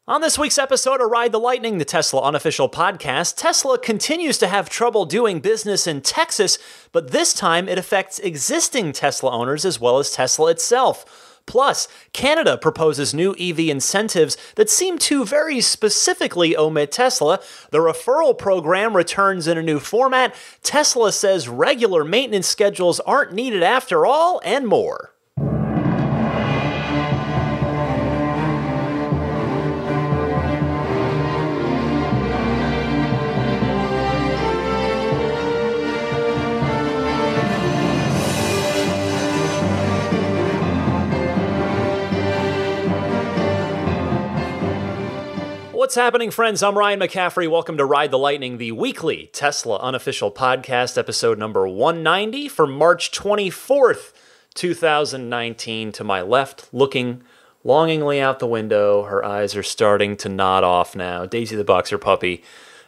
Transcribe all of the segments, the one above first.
On this week's episode of Ride the Lightning, the Tesla unofficial podcast, Tesla continues to have trouble doing business in Texas, but this time it affects existing Tesla owners as well as Tesla itself. Plus, Canada proposes new EV incentives that seem to very specifically omit Tesla. The Referral program returns in a new format. Tesla says regular maintenance schedules aren't needed after all, and more. What's happening, friends? I'm Ryan McCaffrey. Welcome to Ride the Lightning, the weekly Tesla unofficial podcast, episode number 190 for March 24th, 2019. To my left, looking longingly out the window, her eyes are starting to nod off now, Daisy the boxer puppy.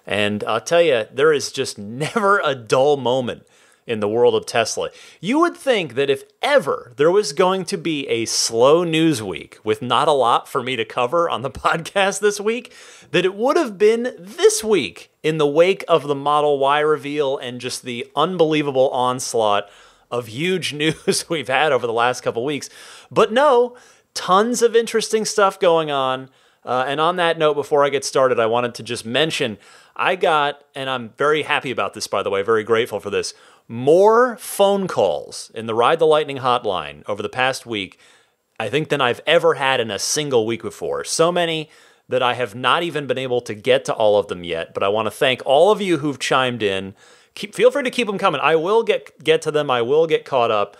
And I'll tell you, there is just never a dull moment in the world of Tesla. You would think that if ever there was going to be a slow news week with not a lot for me to cover on the podcast this week, that it would have been this week in the wake of the Model Y reveal and just the unbelievable onslaught of huge news we've had over the last couple weeks. But no, tons of interesting stuff going on. And on that note, before I get started, I wanted to just mention I got, and I'm very happy about this, by the way, very grateful for this, more phone calls in the Ride the Lightning hotline over the past week, I think, than I've ever had in a single week before. So many that I have not even been able to get to all of them yet, but I want to thank all of you who've chimed in. Feel free to keep them coming. I will get to them. I will get caught up.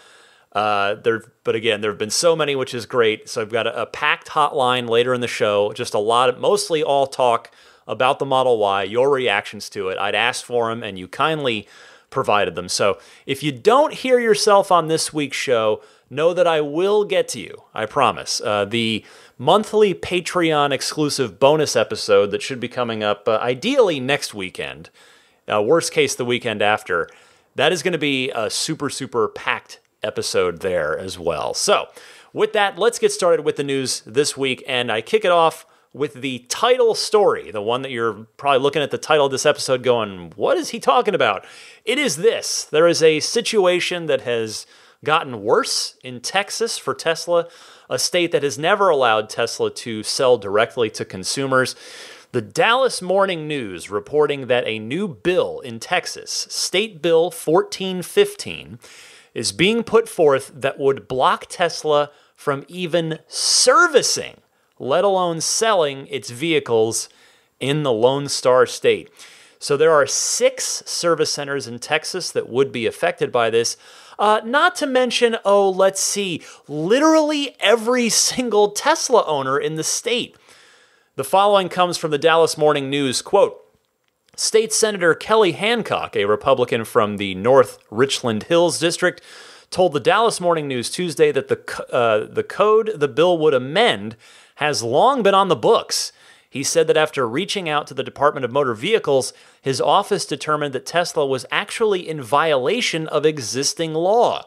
But again, there have been so many, which is great. So I've got a packed hotline later in the show, just a lot, mostly all talk about the Model Y, your reactions to it. I'd asked for them, and you kindly provided them. So if you don't hear yourself on this week's show, know that I will get to you. I promise. The monthly Patreon exclusive bonus episode that should be coming up ideally next weekend, worst case the weekend after, that is going to be a super, super packed episode there as well. So with that, let's get started with the news this week. And I kick it off with the title story, the one that you're probably looking at the title of this episode going, what is he talking about? It is this. There is a situation that has gotten worse in Texas for Tesla, a state that has never allowed Tesla to sell directly to consumers. The Dallas Morning News reporting that a new bill in Texas, State Bill 1415, is being put forth that would block Tesla from even servicing, let alone selling its vehicles in the Lone Star State. So there are 6 service centers in Texas that would be affected by this. Not to mention, literally every single Tesla owner in the state. The following comes from the Dallas Morning News, quote, State Senator Kelly Hancock, a Republican from the North Richland Hills District, told the Dallas Morning News Tuesday that the code the bill would amend has long been on the books. He said that after reaching out to the Department of Motor Vehicles, his office determined that Tesla was actually in violation of existing law.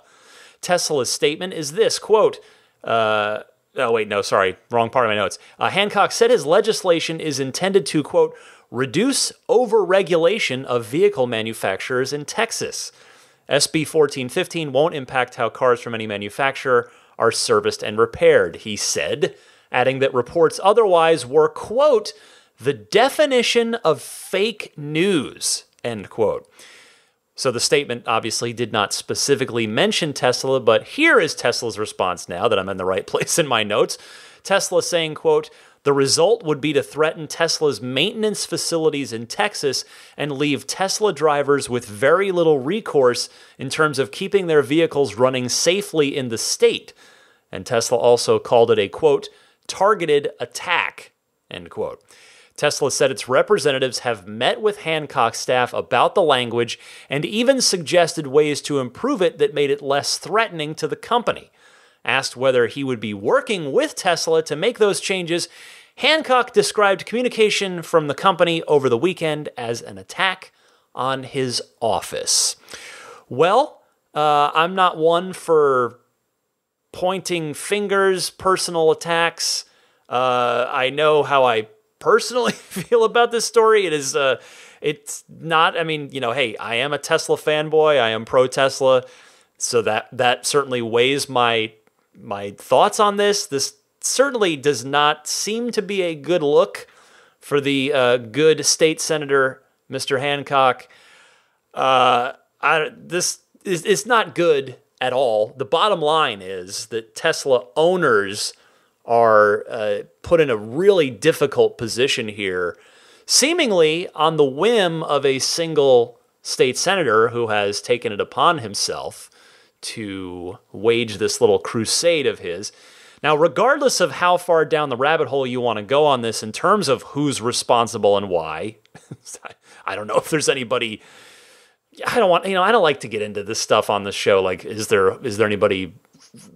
Tesla's statement is this, quote, wrong part of my notes. Hancock said his legislation is intended to, quote, reduce over-regulation of vehicle manufacturers in Texas. SB 1415 won't impact how cars from any manufacturer are serviced and repaired, he said, adding that reports otherwise were, quote, the definition of fake news, end quote. So the statement obviously did not specifically mention Tesla, but here is Tesla's response now that I'm in the right place in my notes. Tesla saying, quote, the result would be to threaten Tesla's maintenance facilities in Texas and leave Tesla drivers with very little recourse in terms of keeping their vehicles running safely in the state. And Tesla also called it a, quote, targeted attack, end quote. Tesla said its representatives have met with Hancock's staff about the language and even suggested ways to improve it that made it less threatening to the company. Asked whether he would be working with Tesla to make those changes, Hancock described communication from the company over the weekend as an attack on his office. Well, I'm not one for pointing fingers, personal attacks. I know how I personally feel about this story. It's not, I mean, hey, I am a Tesla fanboy. I am pro-Tesla. So that certainly weighs my thoughts on this. This certainly does not seem to be a good look for the good state senator, Mr. Hancock. It's not good at all. The bottom line is that Tesla owners are put in a really difficult position here, seemingly on the whim of a single state senator who has taken it upon himself to wage this little crusade of his. Now, regardless of how far down the rabbit hole you want to go on this in terms of who's responsible and why, I don't know if there's anybody. I don't like to get into this stuff on the show. Like, is there anybody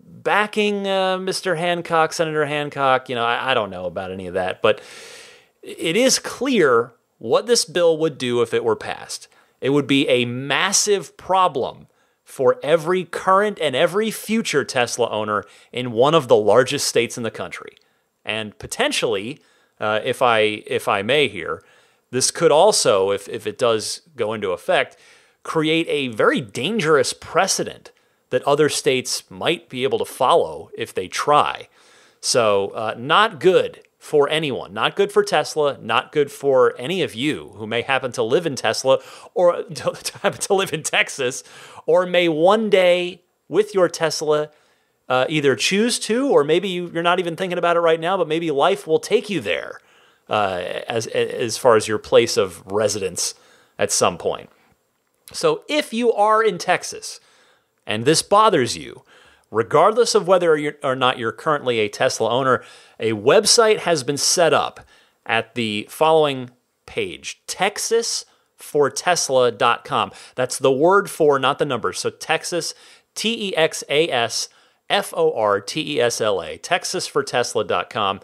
backing Mr. Hancock, Senator Hancock? I don't know about any of that, but it is clear what this bill would do if it were passed. It would be a massive problem for every current and every future Tesla owner in one of the largest states in the country. And potentially, if I may here, this could also, if it does go into effect, create a very dangerous precedent that other states might be able to follow if they try. So not good for anyone, not good for Tesla, not good for any of you who may happen to live in Tesla or to happen to live in Texas, or may one day with your Tesla either choose to, or maybe you're not even thinking about it right now, but maybe life will take you there as far as your place of residence at some point. So if you are in Texas and this bothers you, regardless of whether or not you're currently a Tesla owner, a website has been set up at the following page, texasfortesla.com. That's the word for, not the number. So Texas, TEXASFORTESLA, texasfortesla.com.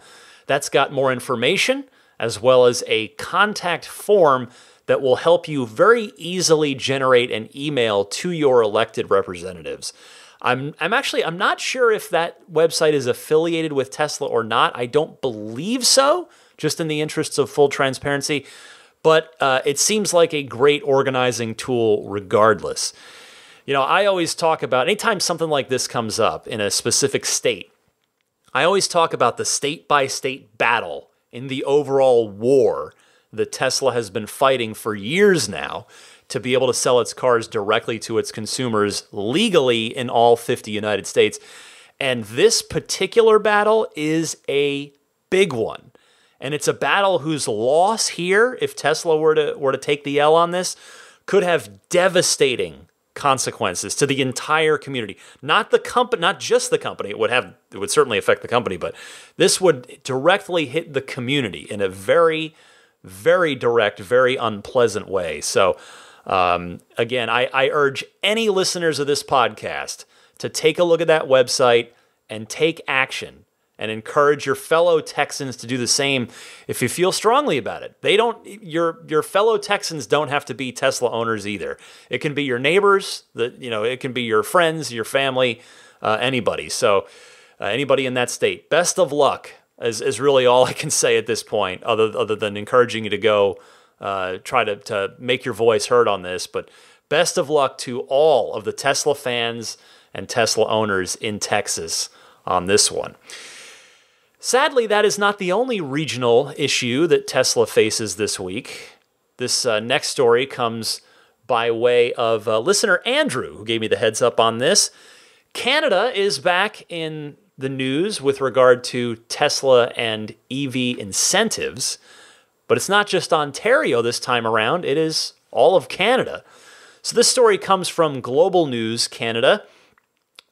That's got more information as well as a contact form that will help you very easily generate an email to your elected representatives. I'm not sure if that website is affiliated with Tesla or not. I don't believe so, just in the interests of full transparency. But it seems like a great organizing tool regardless. I always talk about, anytime something like this comes up in a specific state, I always talk about the state-by-state battle in the overall war that Tesla has been fighting for years now to be able to sell its cars directly to its consumers legally in all 50 United States. And this particular battle is a big one. And it's a battle whose loss here, if Tesla were to take the L on this, could have devastating consequences to the entire community. Not just the company. It would certainly affect the company, but this would directly hit the community in a very, very direct, very unpleasant way. So again, I urge any listeners of this podcast to take a look at that website and take action and encourage your fellow Texans to do the same if you feel strongly about it. Your fellow Texans don't have to be Tesla owners either. It can be your neighbors, it can be your friends, your family, anybody. So anybody in that state, best of luck is really all I can say at this point, other than encouraging you to go try to make your voice heard on this. But best of luck to all of the Tesla fans and Tesla owners in Texas on this one. Sadly, that is not the only regional issue that Tesla faces this week. This next story comes by way of listener Andrew, who gave me the heads up on this. Canada is back in the news with regard to Tesla and EV incentives. But it's not just Ontario this time around, it is all of Canada. So this story comes from Global News Canada.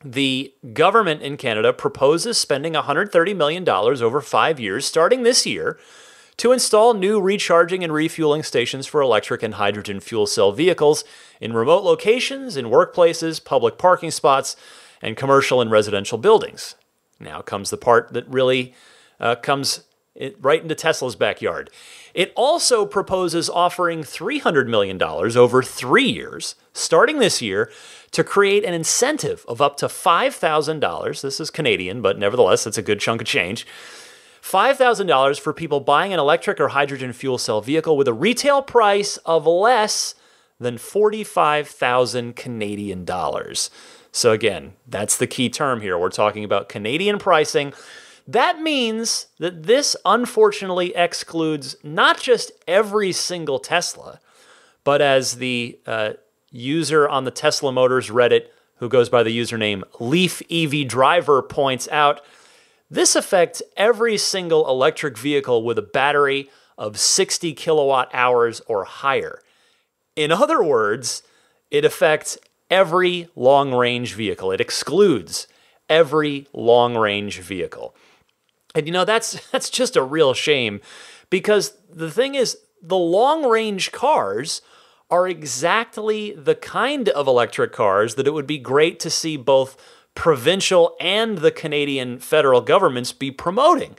The government in Canada proposes spending $130 million over 5 years, starting this year, to install new recharging and refueling stations for electric and hydrogen fuel cell vehicles in remote locations, in workplaces, public parking spots, and commercial and residential buildings. Now comes the part that really comes right into Tesla's backyard. It also proposes offering $300 million over 3 years, starting this year, to create an incentive of up to $5,000. This is Canadian, but nevertheless, it's a good chunk of change. $5,000 for people buying an electric or hydrogen fuel cell vehicle with a retail price of less than 45,000 Canadian dollars. So again, that's the key term here. We're talking about Canadian pricing. That means that this unfortunately excludes not just every single Tesla, but as the user on the Tesla Motors Reddit, who goes by the username Leaf EV Driver, points out, this affects every single electric vehicle with a battery of 60 kilowatt hours or higher. In other words, it affects every long-range vehicle. It excludes every long-range vehicle. And that's just a real shame, because the thing is, the long-range cars are exactly the kind of electric cars that it would be great to see both provincial and the Canadian federal governments be promoting.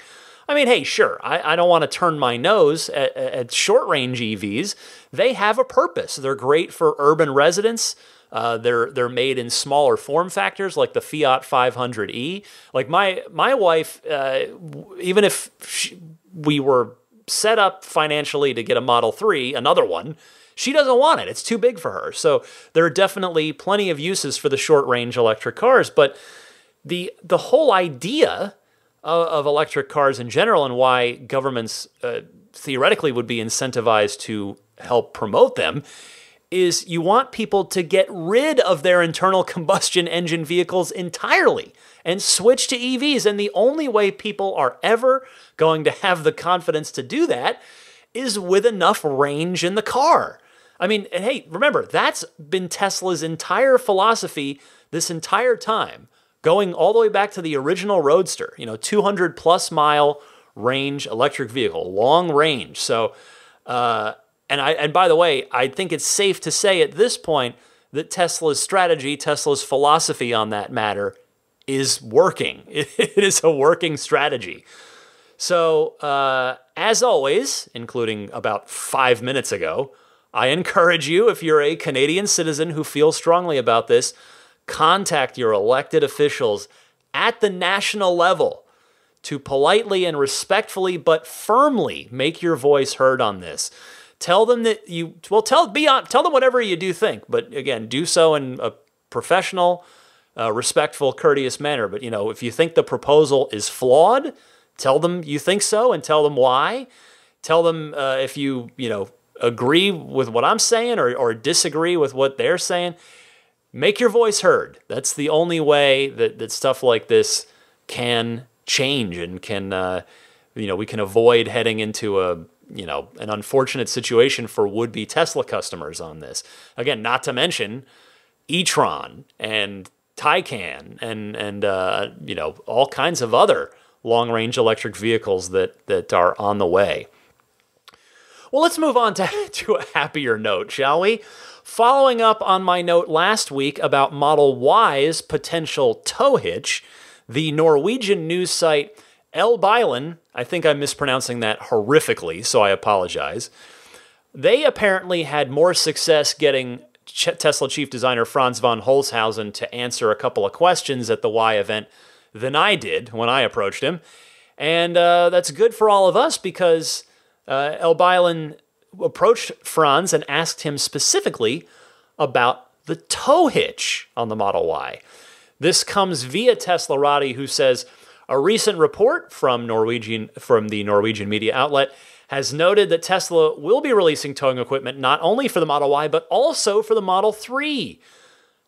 I mean, hey, sure, I don't want to turn my nose at short-range EVs. They have a purpose. They're great for urban residents. They're made in smaller form factors, like the Fiat 500e. Like my wife, even if we were set up financially to get a Model 3, another one, she doesn't want it. It's too big for her. So there are definitely plenty of uses for the short-range electric cars. But the whole idea of electric cars in general, and why governments theoretically would be incentivized to help promote them, is you want people to get rid of their internal combustion engine vehicles entirely and switch to EVs. And the only way people are ever going to have the confidence to do that is with enough range in the car. I mean, and hey, remember, that's been Tesla's entire philosophy this entire time, going all the way back to the original Roadster, 200 plus mile range electric vehicle, long range. So, and by the way, I think it's safe to say at this point that Tesla's strategy, Tesla's philosophy on that matter is working. It is a working strategy. So, as always, including about 5 minutes ago, I encourage you, if you're a Canadian citizen who feels strongly about this, contact your elected officials at the national level to politely and respectfully but firmly make your voice heard on this. Tell them that tell them whatever you do think, but again, do so in a professional, respectful, courteous manner. But if you think the proposal is flawed, tell them you think so and tell them why. Tell them if you agree with what I'm saying or disagree with what they're saying. Make your voice heard. That's the only way that stuff like this can change and can we can avoid heading into an unfortunate situation for would-be Tesla customers on this. Again, not to mention e-tron and Taycan and all kinds of other long-range electric vehicles that are on the way. Well, let's move on to a happier note, shall we? Following up on my note last week about Model Y's potential tow hitch, the Norwegian news site Elbilen, I think I'm mispronouncing that horrifically, so I apologize. They apparently had more success getting Tesla chief designer Franz von Holzhausen to answer a couple of questions at the Y event than I did when I approached him. And that's good for all of us, because Elbilen approached Franz and asked him specifically about the tow hitch on the Model Y. This comes via Teslarati, who says, a recent report from the Norwegian media outlet has noted that Tesla will be releasing towing equipment not only for the Model Y, but also for the Model 3.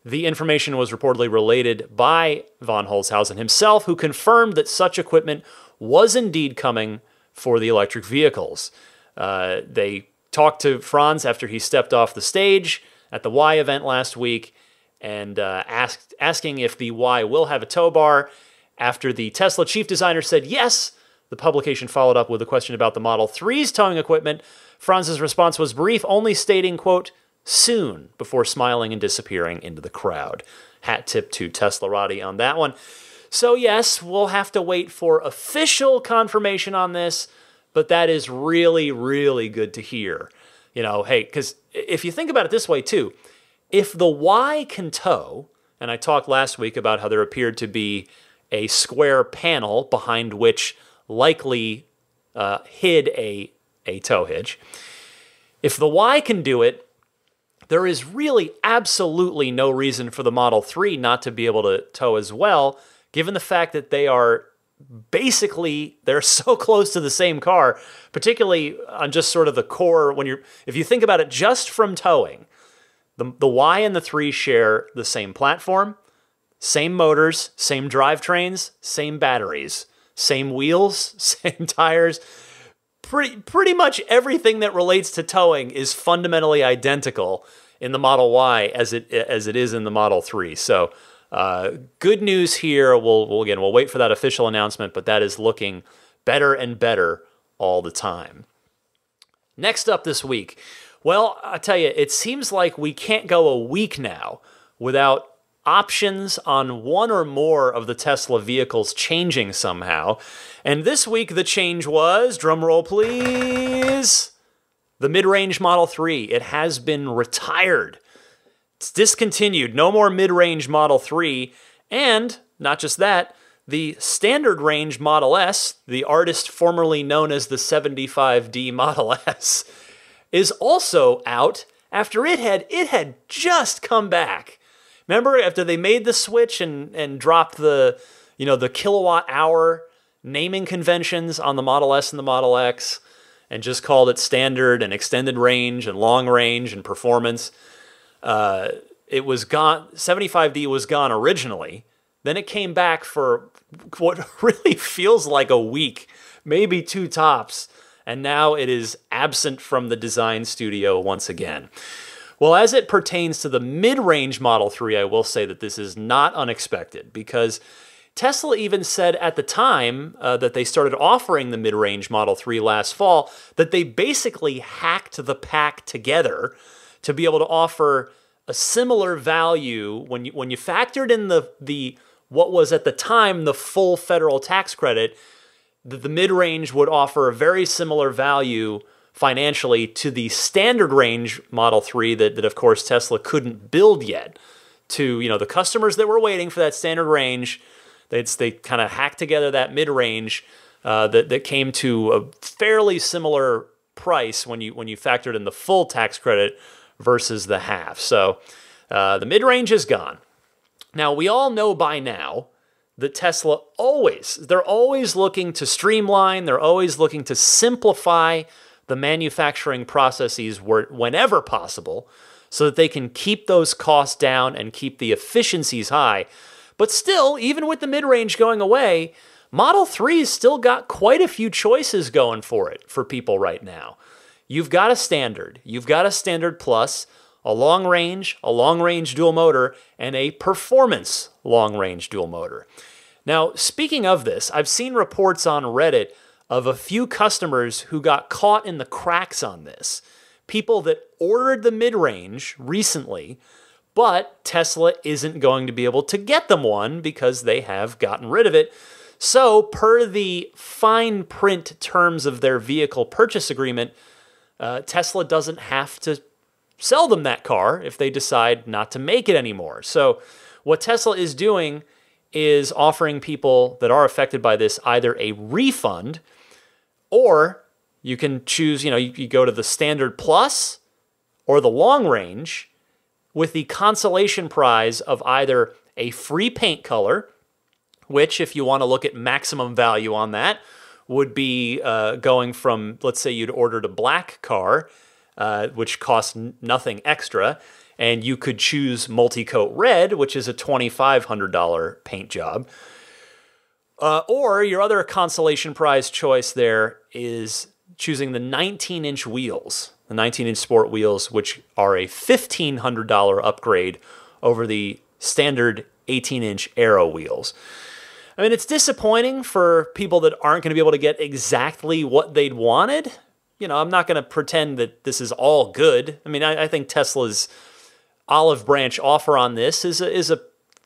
The information was reportedly relayed by von Holzhausen himself, who confirmed that such equipment was indeed coming for the electric vehicles. They talked to Franz after he stepped off the stage at the Y event last week and asking if the Y will have a tow bar. After the Tesla chief designer said yes, the publication followed up with a question about the Model 3's towing equipment. Franz's response was brief, only stating, quote, soon, before smiling and disappearing into the crowd. Hat tip to Teslarati on that one. So yes, we'll have to wait for official confirmation on this, but that is really, really good to hear. Hey, because if you think about it this way too, if the Y can tow, and I talked last week about how there appeared to be a square panel behind which likely hid a tow hitch. If the Y can do it, there is really absolutely no reason for the Model 3 not to be able to tow as well, given the fact that they're so close to the same car, particularly on just sort of the core. If you think about it just from towing, the Y and the 3 share the same platform, same motors, same drivetrains, same batteries, same wheels, same tires. Pretty much everything that relates to towing is fundamentally identical in the Model Y as it is in the Model 3. So good news here. We'll wait for that official announcement, but that is looking better and better all the time. Next up this week, well, I tell you, it seems like we can't go a week now without options on one or more of the Tesla vehicles changing somehow. And this week the change was, drumroll please, the mid-range Model 3. It has been retired. It's discontinued. No more mid-range Model 3. And not just that, the standard range Model S, the artist formerly known as the 75D Model S, is also out after it had just come back. Remember, after they made the switch and dropped the kilowatt hour naming conventions on the Model S and the Model X, and just called it standard and extended range and long range and performance, it was gone. 75D was gone originally. Then it came back for what really feels like a week, maybe 2 tops, and now it is absent from the design studio once again. Well, as it pertains to the mid-range Model 3, I will say that this is not unexpected, because Tesla even said at the time that they started offering the mid-range Model 3 last fall that they basically hacked the pack together to be able to offer a similar value when you factored in the what was at the time the full federal tax credit. The mid-range would offer a very similar value financially to the standard range Model 3 that of course Tesla couldn't build yet. To the customers that were waiting for that standard range, they kind of hacked together that mid-range that came to a fairly similar price when you factored in the full tax credit versus the half. So the mid-range is gone. Now we all know by now that Tesla they're always looking to streamline, they're always looking to simplify the manufacturing processes whenever possible so that they can keep those costs down and keep the efficiencies high. But still, even with the mid-range going away, Model 3's still got quite a few choices going for it for people right now. You've got a standard, you've got a standard plus, a long range dual motor, and a performance long range dual motor. Now, speaking of this, I've seen reports on Reddit of a few customers who got caught in the cracks on this. People that ordered the mid-range recently, but Tesla isn't going to be able to get them one because they have gotten rid of it. So, per the fine print terms of their vehicle purchase agreement, Tesla doesn't have to sell them that car if they decide not to make it anymore. So, what Tesla is doing is offering people that are affected by this either a refund, or you can choose, you go to the standard plus or the long range with the consolation prize of either a free paint color, which, if you want to look at maximum value on that, would be going from, let's say you'd ordered a black car, which costs nothing extra, and you could choose multi-coat red, which is a $2,500 paint job. Or your other consolation prize choice there is choosing the 19-inch wheels, the 19-inch sport wheels, which are a $1,500 upgrade over the standard 18-inch Aero wheels. I mean, it's disappointing for people that aren't going to be able to get exactly what they'd wanted. I'm not going to pretend that this is all good. I mean, I think Tesla's olive branch offer on this is a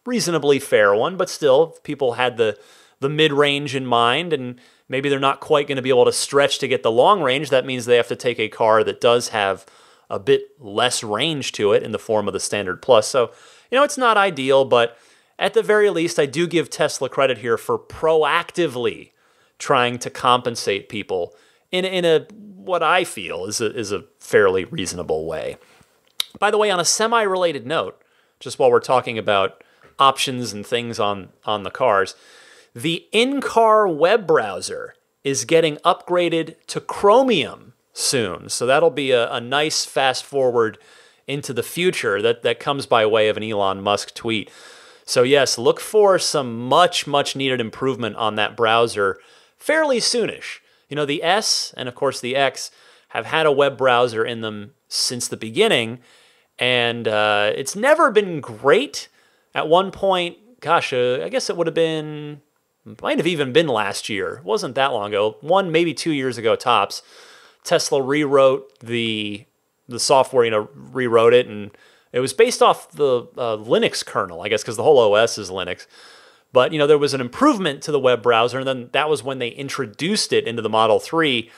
reasonably fair one, but still, if people had the mid-range in mind, and maybe they're not quite going to be able to stretch to get the long range, that means they have to take a car that does have a bit less range to it in the form of the Standard Plus. So, it's not ideal, but at the very least, I do give Tesla credit here for proactively trying to compensate people in a what I feel is a fairly reasonable way. By the way, on a semi-related note, just while we're talking about options and things on the cars, the in-car web browser is getting upgraded to Chromium soon. So that'll be a nice fast forward into the future that comes by way of an Elon Musk tweet. So yes, look for some much needed improvement on that browser fairly soonish. You know, the S and of course the X have had a web browser in them since the beginning, and it's never been great. At one point, gosh, I guess it might have even been last year. It wasn't that long ago. 1, maybe 2 years ago tops. Tesla rewrote the software, rewrote it, and it was based off the Linux kernel, I guess, because the whole OS is Linux. But, there was an improvement to the web browser, and then that was when they introduced it into the Model 3.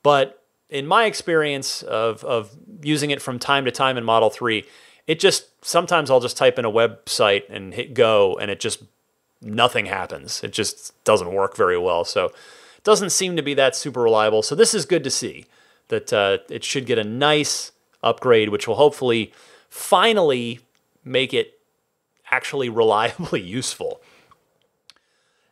But in my experience of using it from time to time in Model 3, sometimes I'll just type in a website and hit go, and nothing happens. It just doesn't work very well. So it doesn't seem to be that super reliable. So this is good to see that it should get a nice upgrade, which will hopefully finally make it actually reliably useful.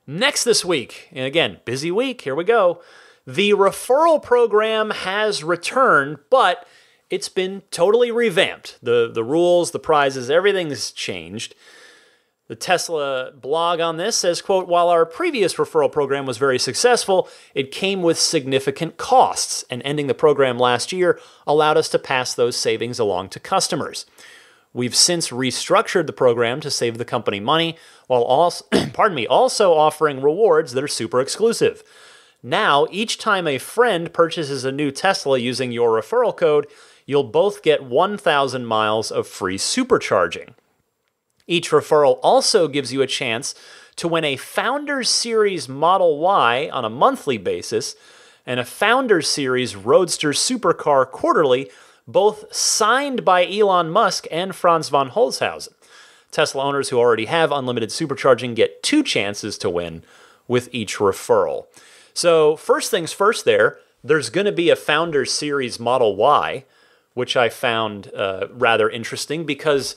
Next this week, and again, busy week, here we go. The referral program has returned, but it's been totally revamped. The rules, the prizes, everything's changed. The Tesla blog on this says, quote, "While our previous referral program was very successful, it came with significant costs, and ending the program last year allowed us to pass those savings along to customers. We've since restructured the program to save the company money, while also offering rewards that are super exclusive. Now, each time a friend purchases a new Tesla using your referral code, you'll both get 1,000 miles of free supercharging. Each referral also gives you a chance to win a Founders Series Model Y on a monthly basis and a Founders Series Roadster Supercar quarterly, both signed by Elon Musk and Franz von Holzhausen. Tesla owners who already have unlimited supercharging get 2 chances to win with each referral." So first things first there's going to be a Founders Series Model Y, which I found rather interesting because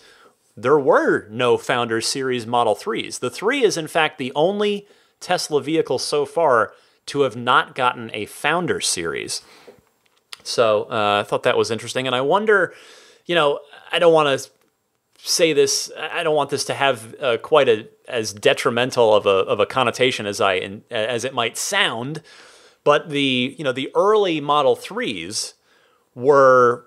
there were no Founders Series Model 3s. The 3 is, in fact, the only Tesla vehicle so far to have not gotten a Founders Series. So I thought that was interesting. And I wonder, I don't want to say this, I don't want this to have quite as detrimental of a connotation as it might sound, but the early Model 3s were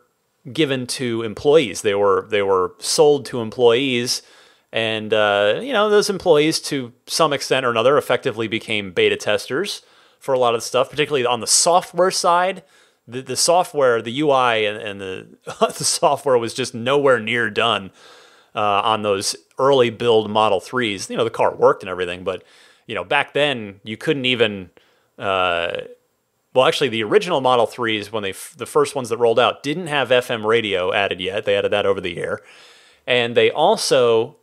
given to employees. They were sold to employees, and those employees to some extent or another effectively became beta testers for a lot of the stuff, particularly on the software side. The software, the UI and the software was just nowhere near done on those early build Model 3s. The car worked and everything, but back then you couldn't even. Actually, the original Model 3s, when the first ones that rolled out, didn't have FM radio added yet. They added that over the air, and they also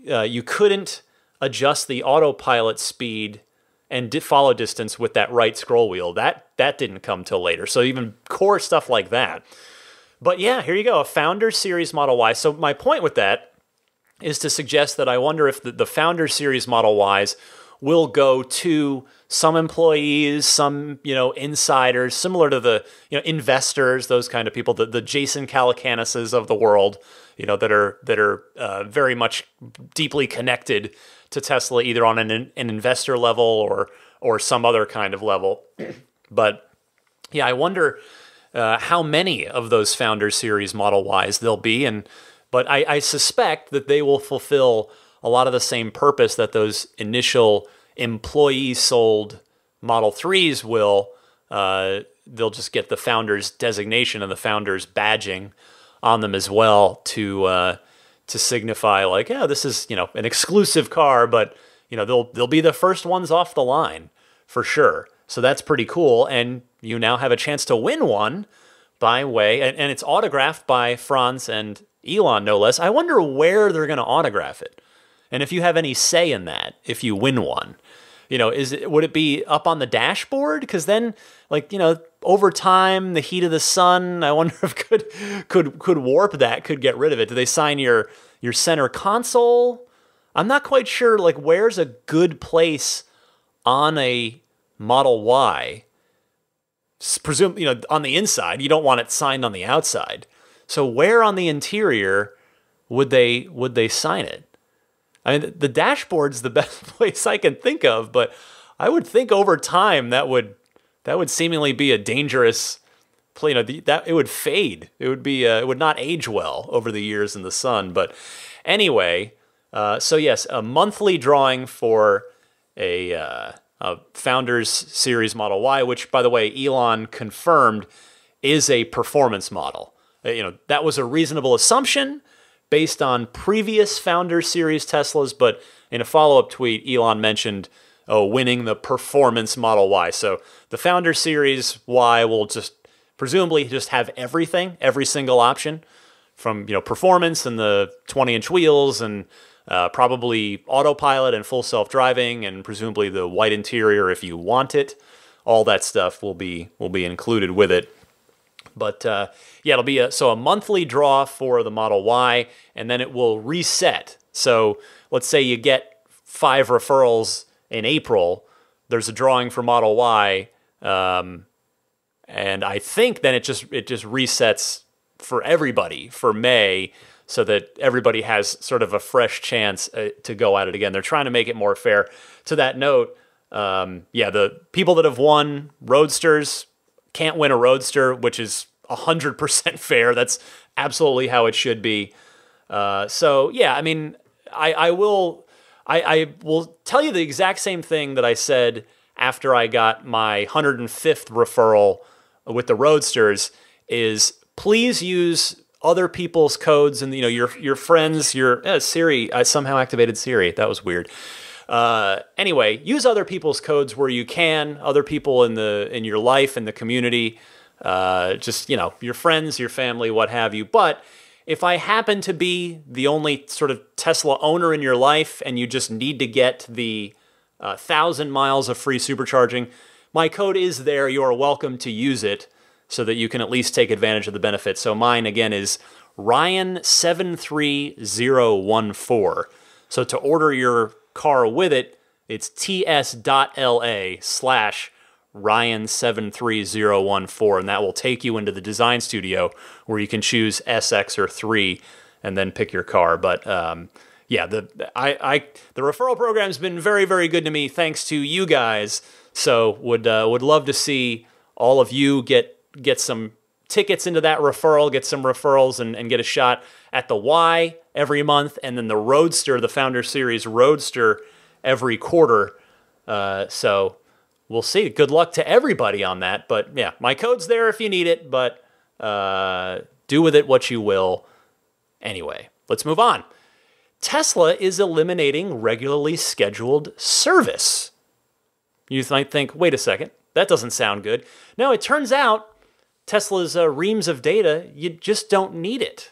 you couldn't adjust the autopilot speed and follow distance with that right scroll wheel. That didn't come till later. So even core stuff like that. But yeah, here you go, a Founders Series Model Y. So my point with that is to suggest that I wonder if the Founders Series Model Ys will go to some employees, some insiders, similar to the investors, those kind of people, the Jason Calacanis's of the world, that are very much deeply connected to Tesla, either on an investor level or some other kind of level. But yeah, I wonder how many of those Founders Series Model Ys there'll be, but I suspect that they will fulfill a lot of the same purpose that those initial employee-sold Model 3s will. They'll just get the Founders designation and the Founders badging on them as well to signify, like, yeah, this is an exclusive car, but they'll be the first ones off the line for sure. So that's pretty cool, and you now have a chance to win one by way, and it's autographed by Franz and Elon, no less. I wonder where they're going to autograph it, and if you have any say in that, if you win one. would it be up on the dashboard? Because then, over time, the heat of the sun, I wonder if could warp that, could get rid of it. Do they sign your center console? I'm not quite sure, where's a good place on a Model Y? Presume, on the inside, you don't want it signed on the outside. So where on the interior would they sign it? I mean, the dashboard's the best place I can think of, but I would think over time that would seemingly be a dangerous play. That it would fade. It would not age well over the years in the sun. But anyway, so yes, a monthly drawing for a Founders Series Model Y, which, by the way, Elon confirmed is a performance model. That was a reasonable assumption based on previous Founders Series Teslas, but in a follow-up tweet, Elon mentioned winning the performance Model Y. So the Founders Series Y will presumably have everything, every single option, from performance and the 20-inch wheels and probably autopilot and full self-driving, and presumably the white interior if you want it. All that stuff will be included with it. But it'll be a monthly draw for the Model Y, and then it will reset. So let's say you get 5 referrals in April. There's a drawing for Model Y, and I think then it just resets for everybody for May, so that everybody has sort of a fresh chance to go at it again. They're trying to make it more fair. To that note, the people that have won Roadsters can't win a Roadster, which is 100% fair. That's absolutely how it should be. I will tell you the exact same thing that I said after I got my 105th referral with the Roadsters, is please use other people's codes and your friends, your Siri. I somehow activated Siri. That was weird. Anyway, use other people's codes where you can. Other people in your life, in the community, your friends, your family, what have you. But if I happen to be the only sort of Tesla owner in your life, and you just need to get the 1,000 miles of free supercharging, my code is there. You are welcome to use it, so that you can at least take advantage of the benefits. So mine, again, is Ryan73014. So to order your car with it, it's ts.la/Ryan73014, and that will take you into the design studio where you can choose SX or 3 and then pick your car. But the referral program's been very, very good to me, thanks to you guys. So would love to see all of you get some tickets into that referral, get some referrals, and get a shot at the Y every month, and then the Roadster, the Founder Series Roadster, every quarter. So we'll see. Good luck to everybody on that. But yeah, my code's there if you need it, but do with it what you will. Anyway, let's move on. Tesla is eliminating regularly scheduled service. You might think, wait a second, that doesn't sound good. No, it turns out Tesla's reams of data, you just don't need it.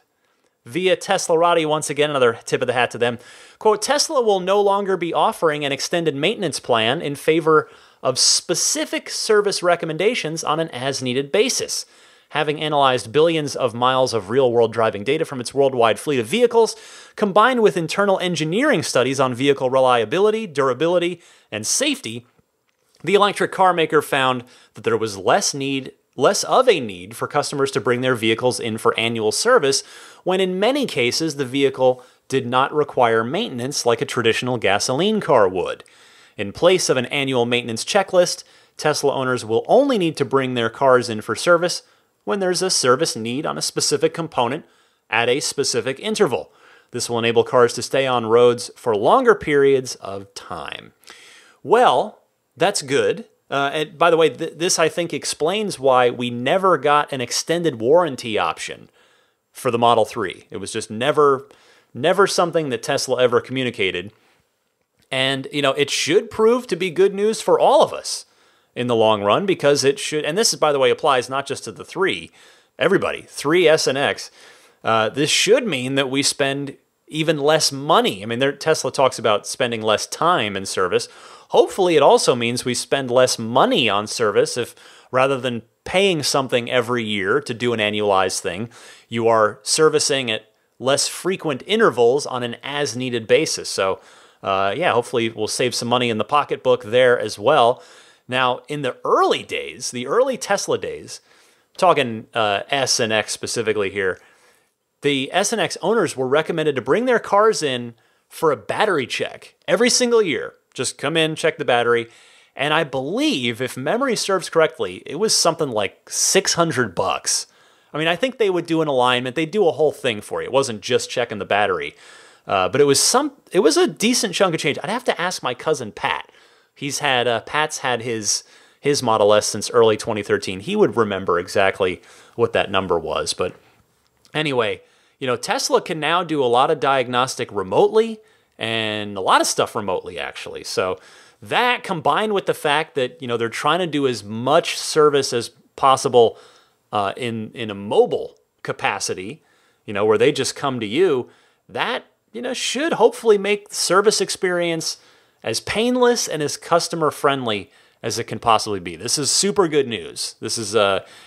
Via Teslarati, once again, another tip of the hat to them. Quote, Tesla will no longer be offering an extended maintenance plan in favor of specific service recommendations on an as-needed basis. Having analyzed billions of miles of real-world driving data from its worldwide fleet of vehicles, combined with internal engineering studies on vehicle reliability, durability, and safety, the electric car maker found that there was less of a need for customers to bring their vehicles in for annual service, when in many cases the vehicle did not require maintenance like a traditional gasoline car would. In place of an annual maintenance checklist, Tesla owners will only need to bring their cars in for service when there's a service need on a specific component at a specific interval. This will enable cars to stay on roads for longer periods of time. Well, that's good. And by the way, this I think explains why we never got an extended warranty option for the Model 3. It was just never something that Tesla ever communicated. And, it should prove to be good news for all of us in the long run, because it should, and this, by the way, applies not just to the 3, everybody, 3, S, and X. This should mean that we spend even less money. I mean, Tesla talks about spending less time in service. Hopefully, it also means we spend less money on service if rather than paying something every year to do an annualized thing, you are servicing at less frequent intervals on an as-needed basis. So, yeah, hopefully we'll save some money in the pocketbook there as well. Now, in the early days, the early Tesla days, talking S and X specifically here, the S and X owners were recommended to bring their cars in for a battery check every single year. Just come in, check the battery. And I believe, if memory serves correctly, it was something like $600. I mean, I think they would do an alignment. They'd do a whole thing for you. It wasn't just checking the battery. But it was a decent chunk of change. I'd have to ask my cousin Pat. Pat's had his Model S since early 2013. He would remember exactly what that number was. But anyway, Tesla can now do a lot of diagnostic remotely and a lot of stuff remotely, actually. So that combined with the fact that, they're trying to do as much service as possible in a mobile capacity, where they just come to you, that, should hopefully make the service experience as painless and as customer-friendly as it can possibly be. This is super good news. This is,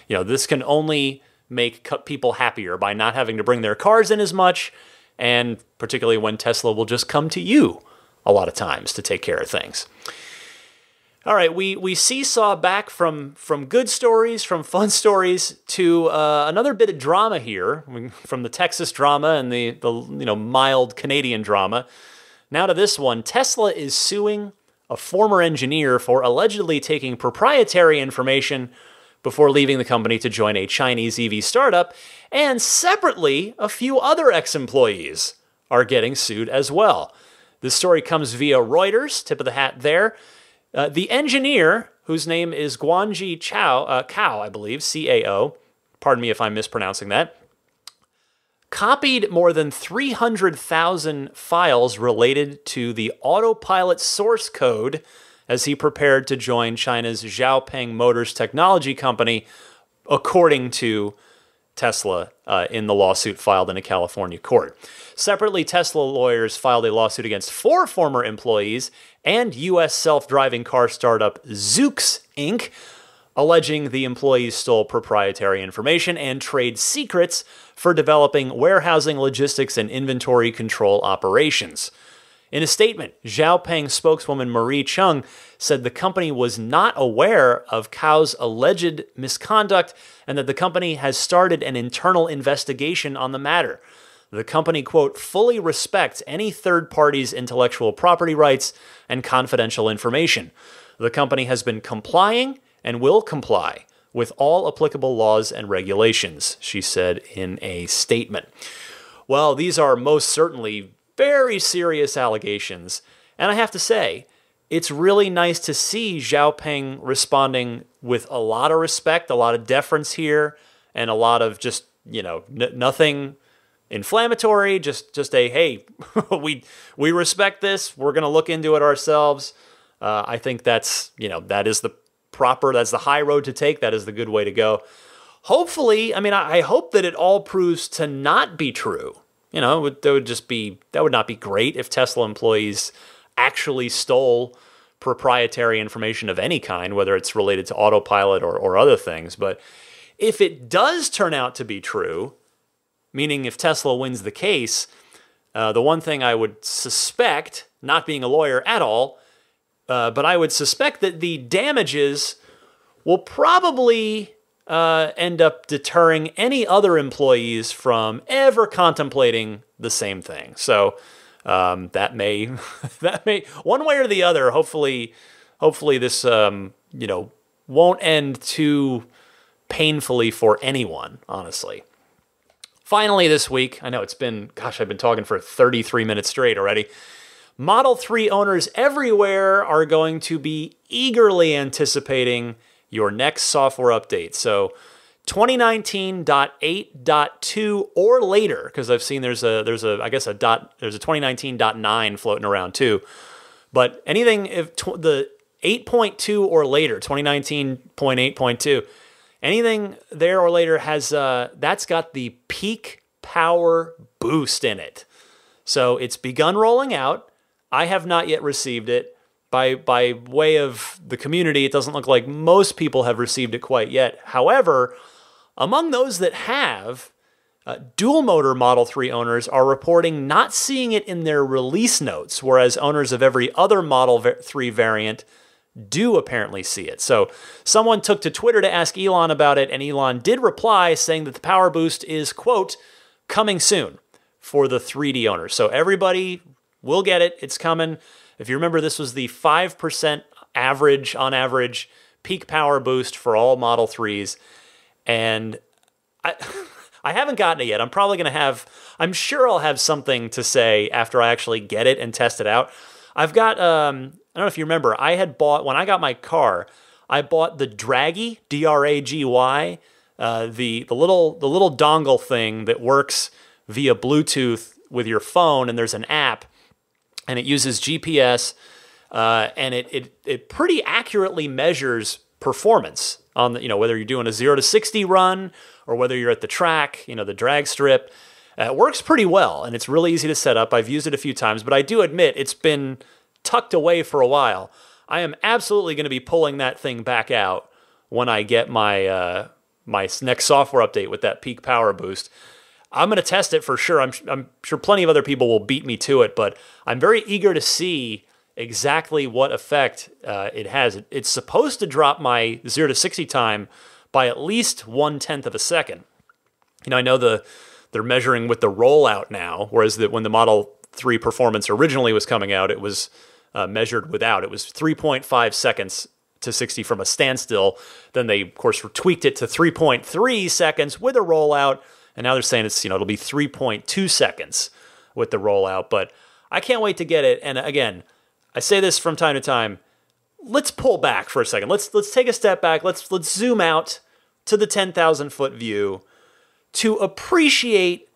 this can only make people happier by not having to bring their cars in as much, and particularly when Tesla will just come to you a lot of times to take care of things. All right, we seesaw back from good stories, from fun stories, to another bit of drama here, from the Texas drama and the mild Canadian drama. Now to this one. Tesla is suing a former engineer for allegedly taking proprietary information before leaving the company to join a Chinese EV startup, and separately, a few other ex-employees are getting sued as well. This story comes via Reuters, tip of the hat there. The engineer, whose name is Guangji Cao, I believe, C-A-O, pardon me if I'm mispronouncing that, copied more than 300,000 files related to the autopilot source code as he prepared to join China's Xiaopeng Motors technology company, according to Tesla in the lawsuit filed in a California court. Separately, Tesla lawyers filed a lawsuit against 4 former employees and U.S. self-driving car startup Zoox Inc., alleging the employees stole proprietary information and trade secrets for developing warehousing, logistics, and inventory control operations. In a statement, Xiaopeng spokeswoman Marie Chung said the company was not aware of Cao's alleged misconduct and that the company has started an internal investigation on the matter. The company, quote, fully respects any third party's intellectual property rights and confidential information. The company has been complying and will comply with all applicable laws and regulations, she said in a statement. Well, these are most certainly very serious allegations, and I have to say, it's really nice to see Xiaopeng responding with a lot of respect, a lot of deference here, and a lot of just, nothing inflammatory, just a, hey, we respect this, we're going to look into it ourselves. I think that's, that's the high road to take, that is the good way to go. Hopefully, I hope that it all proves to not be true. That would not be great if Tesla employees actually stole proprietary information of any kind, whether it's related to autopilot or other things. But if it does turn out to be true, meaning if Tesla wins the case, the one thing I would suspect, not being a lawyer at all, but I would suspect that the damages will probably end up deterring any other employees from ever contemplating the same thing. So that may one way or the other. Hopefully this won't end too painfully for anyone. Honestly. Finally, this week, I know it's been, I've been talking for 33 minutes straight already. Model 3 owners everywhere are going to be eagerly anticipating your next software update. So 2019.8.2 or later, because I've seen there's a 2019.9 floating around too. But anything if the 8.2 or later, 2019.8.2, anything there or later has that's got the peak power boost in it. So it's begun rolling out. I have not yet received it. By way of the community, it doesn't look like most people have received it quite yet. However, among those that have, dual motor Model 3 owners are reporting not seeing it in their release notes, whereas owners of every other Model 3 variant do apparently see it. So someone took to Twitter to ask Elon about it, and Elon did reply saying that the power boost is, quote, coming soon for the 3D owners. So everybody will get it. It's coming. If you remember, this was the 5% average, on average, peak power boost for all Model 3s. And I haven't gotten it yet. I'm sure I'll have something to say after I actually get it and test it out. I've got, I don't know if you remember, when I got my car, I bought the Draggy, D-R-A-G-Y, the little dongle thing that works via Bluetooth with your phone, and there's an app, and it uses GPS, and it pretty accurately measures performance on the, whether you're doing a 0 to 60 run or whether you're at the track, the drag strip. It works pretty well, and it's really easy to set up. I've used it a few times, but I do admit it's been tucked away for a while. I am absolutely going to be pulling that thing back out when I get my my next software update with that peak power boost. I'm going to test it for sure. I'm sure plenty of other people will beat me to it, but I'm very eager to see exactly what effect it has. It's supposed to drop my 0 to 60 time by at least 1/10 of a second. I know they're measuring with the rollout now, whereas when the Model 3 Performance originally was coming out, it was measured without. It was 3.5 seconds to 60 from a standstill. Then they, of course, tweaked it to 3.3 seconds with a rollout. And now they're saying it's, it'll be 3.2 seconds with the rollout. But I can't wait to get it. And again, I say this from time to time. Let's pull back for a second. Let's take a step back. Let's zoom out to the 10,000-foot view to appreciate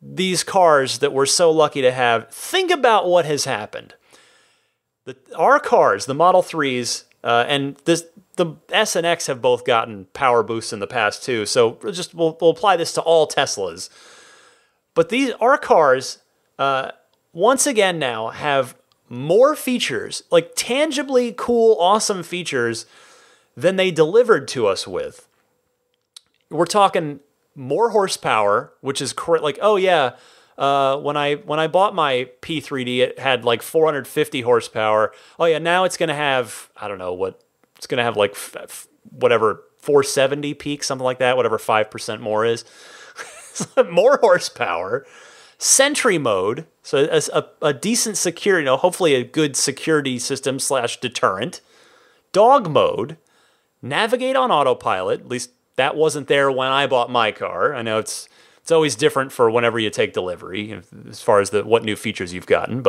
these cars that we're so lucky to have. Think about what has happened. Our cars, the Model 3s, and the S and X have both gotten power boosts in the past too. So we'll apply this to all Teslas. But our cars, once again now, have more features, like tangibly cool, awesome features, than they delivered to us with. We're talking more horsepower, which is like, oh yeah, when I bought my P3D, it had like 450 horsepower. Oh yeah, now it's going to have, I don't know what, it's going to have like whatever, 470 peak, something like that, whatever 5% more is. More horsepower. Sentry mode, so a decent security, hopefully a good security system / deterrent. Dog mode. Navigate on autopilot, at least that wasn't there when I bought my car. I know it's always different for whenever you take delivery, as far as what new features you've gotten.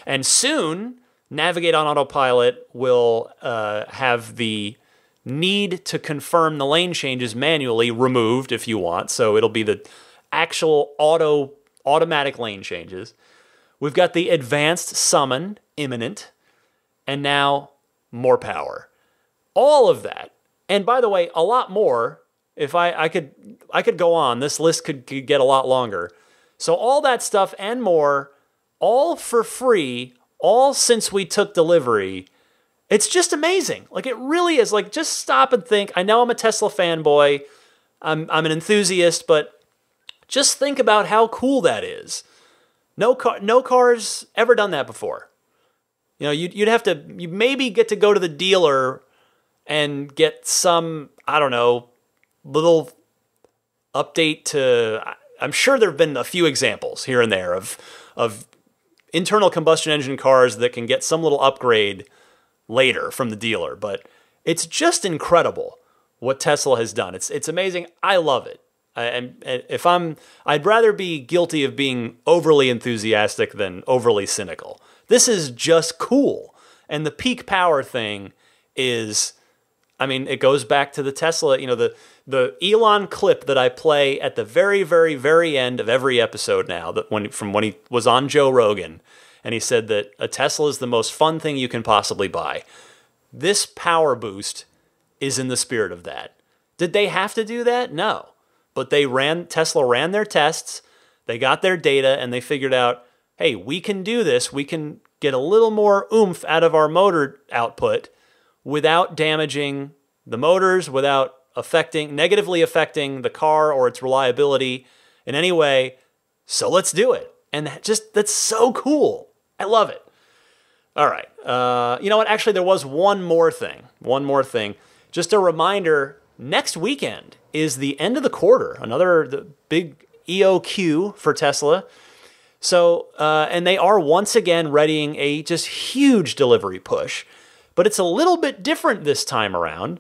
And soon, Navigate on autopilot will have the need to confirm the lane changes manually removed if you want. So it'll be the actual automatic lane changes. We've got the advanced summon imminent, and now more power. All of that, and by the way, a lot more. If I could go on, this list could get a lot longer. So all that stuff and more, all for free, all since we took delivery. It's just amazing. Like, it really is. Like, just stop and think. I know I'm a Tesla fanboy. I'm an enthusiast, but just think about how cool that is. No car's ever done that before. You'd have to, you maybe get to go to the dealer and get some, I don't know, little update to, I'm sure there have been a few examples here and there of internal combustion engine cars that can get some little upgrade later from the dealer. But it's just incredible what Tesla has done. It's amazing. I love it. I'd rather be guilty of being overly enthusiastic than overly cynical. This is just cool. And the peak power thing is, it goes back to the Tesla, the Elon clip that I play at the very, very, very end of every episode now, from when he was on Joe Rogan, and he said that a Tesla is the most fun thing you can possibly buy. This power boost is in the spirit of that. Did they have to do that? No. But Tesla ran their tests, they got their data, and they figured out, hey, we can do this. We can get a little more oomph out of our motor output without damaging the motors, without negatively affecting the car or its reliability in any way. So let's do it. And that's so cool. I love it. All right. You know what? Actually, there was one more thing. Just a reminder, next weekend is the end of the quarter, the big EOQ for Tesla. So, and they are once again readying a just huge delivery push, but it's a little bit different this time around.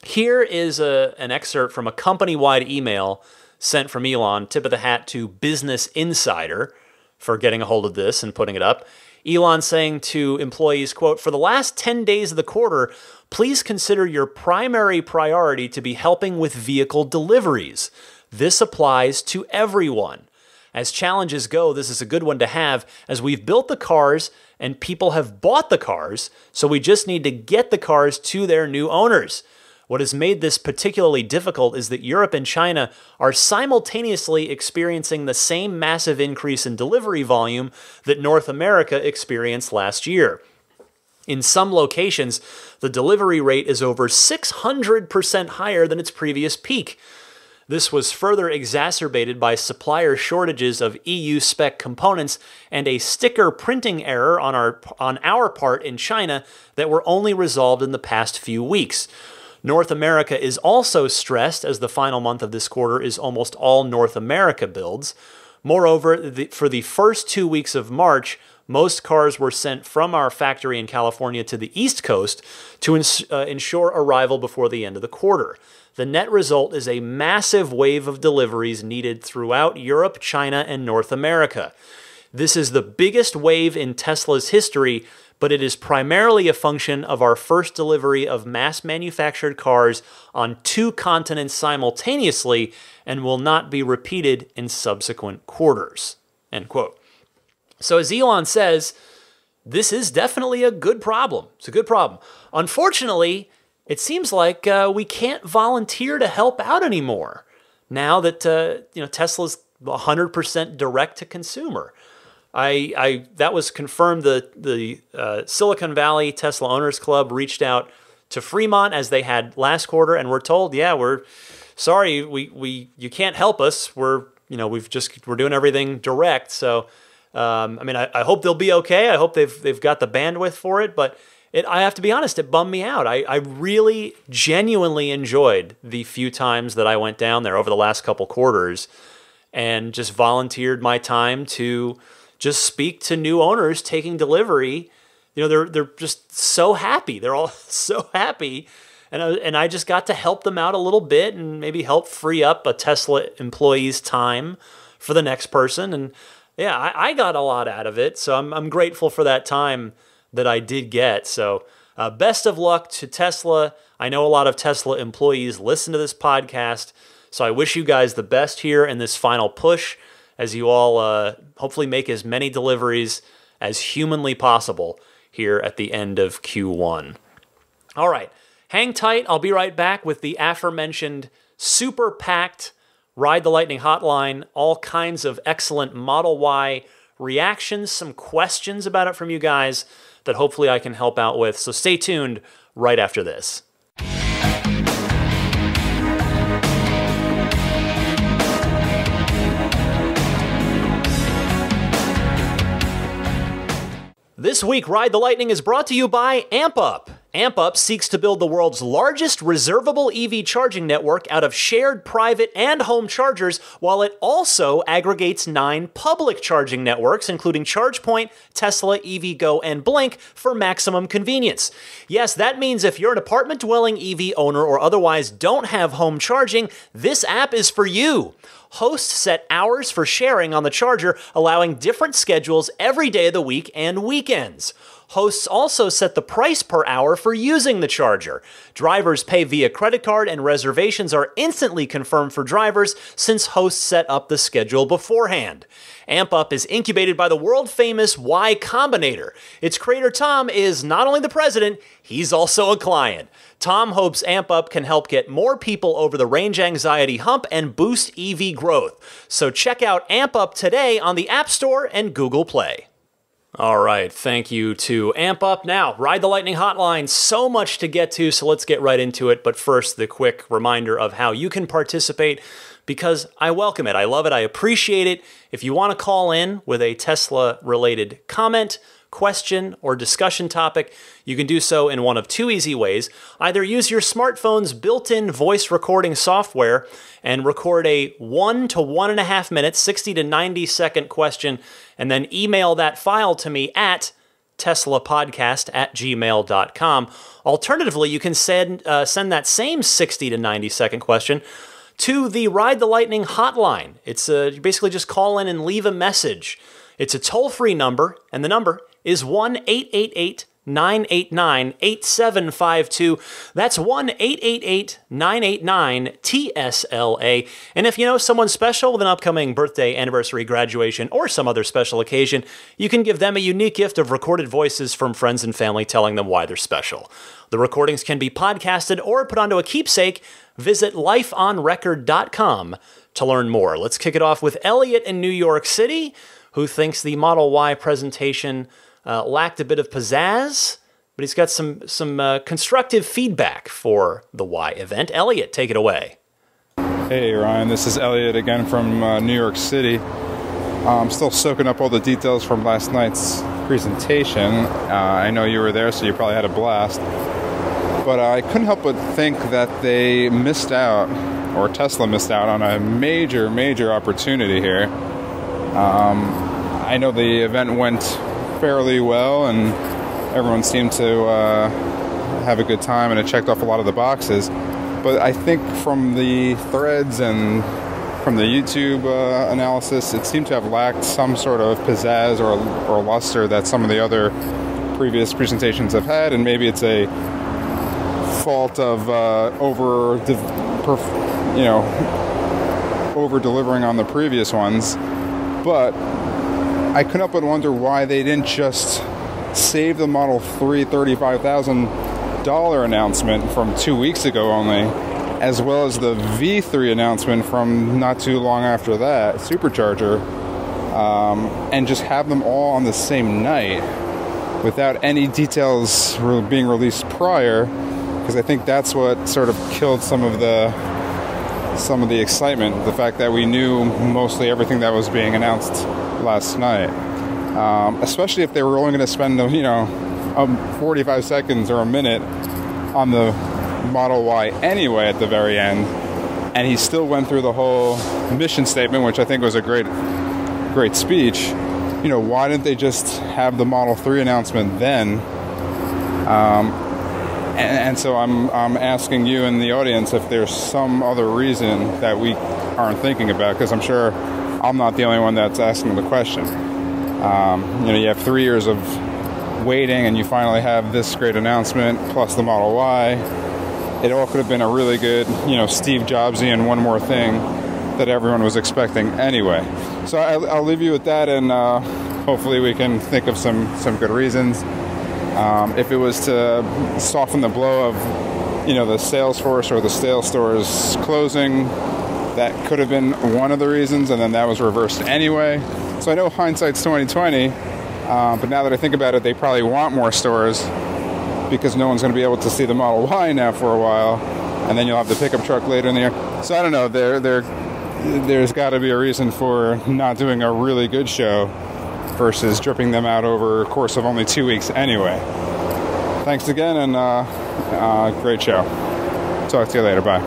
Here is an excerpt from a company-wide email sent from Elon, tip of the hat to Business Insider for getting a hold of this and putting it up. Elon saying to employees, quote, "For the last 10 days of the quarter, please consider your primary priority to be helping with vehicle deliveries. This applies to everyone. As challenges go, this is a good one to have, as we've built the cars and people have bought the cars, so we just need to get the cars to their new owners. What has made this particularly difficult is that Europe and China are simultaneously experiencing the same massive increase in delivery volume that North America experienced last year. In some locations, the delivery rate is over 600% higher than its previous peak. This was further exacerbated by supplier shortages of EU spec components and a sticker printing error on our part in China that were only resolved in the past few weeks. North America is also stressed, as the final month of this quarter is almost all North America builds. Moreover, for the first 2 weeks of March, most cars were sent from our factory in California to the East Coast to ensure arrival before the end of the quarter. The net result is a massive wave of deliveries needed throughout Europe, China, and North America. This is the biggest wave in Tesla's history, but it is primarily a function of our first delivery of mass-manufactured cars on 2 continents simultaneously and will not be repeated in subsequent quarters." End quote. So as Elon says, this is definitely a good problem. It's a good problem. Unfortunately, it seems like we can't volunteer to help out anymore now that Tesla's 100% direct to consumer. That was confirmed. The Silicon Valley Tesla Owners Club reached out to Fremont as they had last quarter, and we're told, yeah, we're sorry, you can't help us. We're doing everything direct. So, I hope they'll be okay. I hope they've got the bandwidth for it. But I have to be honest, it bummed me out. I really genuinely enjoyed the few times that I went down there over the last couple quarters, and just volunteered my time to just speak to new owners taking delivery. They're just so happy. They're all so happy. And I just got to help them out a little bit and maybe help free up a Tesla employee's time for the next person. And yeah, I got a lot out of it. So I'm grateful for that time that I did get. So best of luck to Tesla. I know a lot of Tesla employees listen to this podcast, so I wish you guys the best here in this final push, as you all hopefully make as many deliveries as humanly possible here at the end of Q1. All right, hang tight. I'll be right back with the aforementioned super packed Ride the Lightning hotline, all kinds of excellent Model Y reactions, some questions about it from you guys that hopefully I can help out with. So stay tuned right after this. This week, Ride the Lightning is brought to you by AmpUp. AmpUp seeks to build the world's largest reservable EV charging network out of shared private and home chargers, while it also aggregates 9 public charging networks, including ChargePoint, Tesla, EVgo, and Blink, for maximum convenience. Yes, that means if you're an apartment-dwelling EV owner or otherwise don't have home charging, this app is for you. Hosts set hours for sharing on the charger, allowing different schedules every day of the week and weekends. Hosts also set the price per hour for using the charger. Drivers pay via credit card, and reservations are instantly confirmed for drivers since hosts set up the schedule beforehand. AmpUp is incubated by the world-famous Y Combinator. Its creator Tom is not only the president, he's also a client. Tom hopes AmpUp can help get more people over the range anxiety hump and boost EV growth. So check out AmpUp today on the App Store and Google Play. All right, thank you to AmpUp. Now, Ride the Lightning Hotline, so much to get to, so let's get right into it. But first, the quick reminder of how you can participate, because I welcome it, I love it, I appreciate it. If you want to call in with a Tesla-related comment, question, or discussion topic, you can do so in one of two easy ways. Either use your smartphone's built-in voice recording software and record a 1 to 1.5 minute, 60 to 90 second question, and then email that file to me at teslapodcast@gmail.com. Alternatively, you can send that same 60 to 90 second question to the Ride the Lightning hotline. It's you basically just call in and leave a message. It's a toll-free number, and the number is 1-888-989-8752. That's 1-888-989-TSLA. And if you know someone special with an upcoming birthday, anniversary, graduation, or some other special occasion, you can give them a unique gift of recorded voices from friends and family telling them why they're special. The recordings can be podcasted or put onto a keepsake. Visit lifeonrecord.com to learn more. Let's kick it off with Elliot in New York City, who thinks the Model Y presentation lacked a bit of pizzazz, but he's got some constructive feedback for the Y event. Elliot, take it away. Hey Ryan, this is Elliot again from New York City. I'm still soaking up all the details from last night's presentation. I know you were there, so you probably had a blast. But I couldn't help but think that they missed out, or Tesla missed out, on a major, major opportunity here. I know the event went fairly well, and everyone seemed to have a good time, and it checked off a lot of the boxes. But I think from the threads and from the YouTube analysis, it seemed to have lacked some sort of pizzazz or luster that some of the other previous presentations have had, and maybe it's a fault of over-delivering on the previous ones. But I couldn't help but wonder why they didn't just save the Model 3 $35,000 announcement from 2 weeks ago only, as well as the V3 announcement from not too long after that, Supercharger, and just have them all on the same night without any details being released prior, because I think that's what sort of killed some of the excitement, the fact that we knew mostly everything that was being announced last night. Especially if they were only going to spend, 45 seconds or a minute on the Model Y anyway at the very end, and he still went through the whole mission statement, which I think was a great speech. Why didn't they just have the Model 3 announcement then? And so I'm asking you in the audience if there's some other reason that we aren't thinking about, because I'm sure I'm not the only one that's asking the question. You have 3 years of waiting, and you finally have this great announcement, plus the Model Y. It all could have been a really good, Steve Jobsian one more thing that everyone was expecting anyway. So I'll leave you with that, and hopefully we can think of some good reasons. If it was to soften the blow of, the sales force or the sales stores closing, that could have been one of the reasons, and then that was reversed anyway. So I know hindsight's 20/20, but now that I think about it, they probably want more stores because no one's going to be able to see the Model Y now for a while, and then you'll have the pickup truck later in the year. So I don't know. There's got to be a reason for not doing a really good show versus dripping them out over a course of only 2 weeks anyway. Thanks again, and great show. Talk to you later. Bye.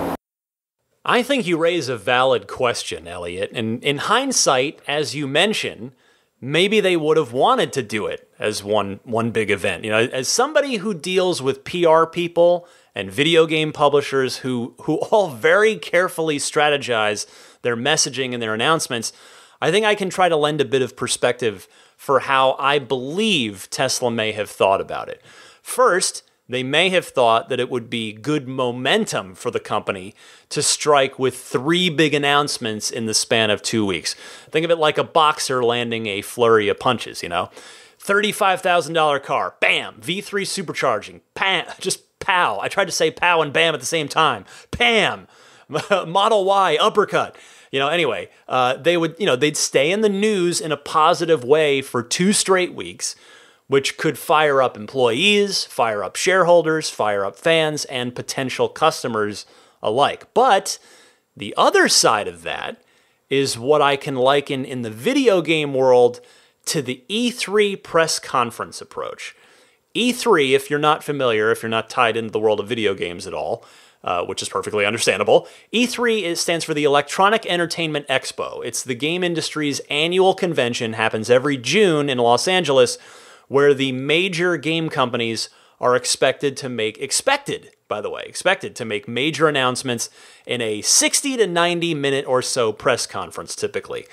I think you raise a valid question, Elliot. And in hindsight, as you mentioned, maybe they would have wanted to do it as one big event. As somebody who deals with PR people and video game publishers who all very carefully strategize their messaging and their announcements, I think I can try to lend a bit of perspective for how I believe Tesla may have thought about it. First, they may have thought that it would be good momentum for the company to strike with 3 big announcements in the span of 2 weeks. Think of it like a boxer landing a flurry of punches, $35,000 car, bam, V3 supercharging, bam, just pow. I tried to say pow and bam at the same time. Pam, Model Y, uppercut. Anyway, they'd stay in the news in a positive way for 2 straight weeks, which could fire up employees, fire up shareholders, fire up fans, and potential customers alike. But the other side of that is what I can liken in the video game world to the E3 press conference approach. E3, if you're not familiar, if you're not tied into the world of video games at all, which is perfectly understandable, E3 stands for the Electronic Entertainment Expo. It's the game industry's annual convention, happens every June in Los Angeles, where the major game companies are expected to make major announcements in a 60 to 90 minute or so press conference typically.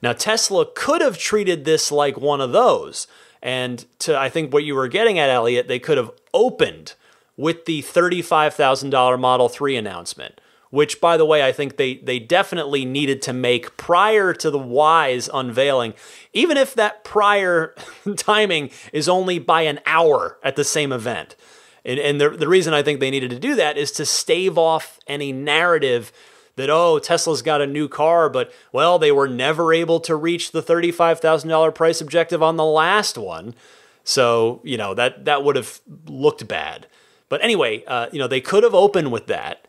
Now, Tesla could have treated this like one of those, and I think what you were getting at, Elliot, they could have opened with the $35,000 Model 3 announcement, which, by the way, I think they definitely needed to make prior to the Y's unveiling, even if that prior timing is only by an hour at the same event. And the reason I think they needed to do that is to stave off any narrative that, Tesla's got a new car, but, they were never able to reach the $35,000 price objective on the last one. So, that would have looked bad. But anyway, they could have opened with that,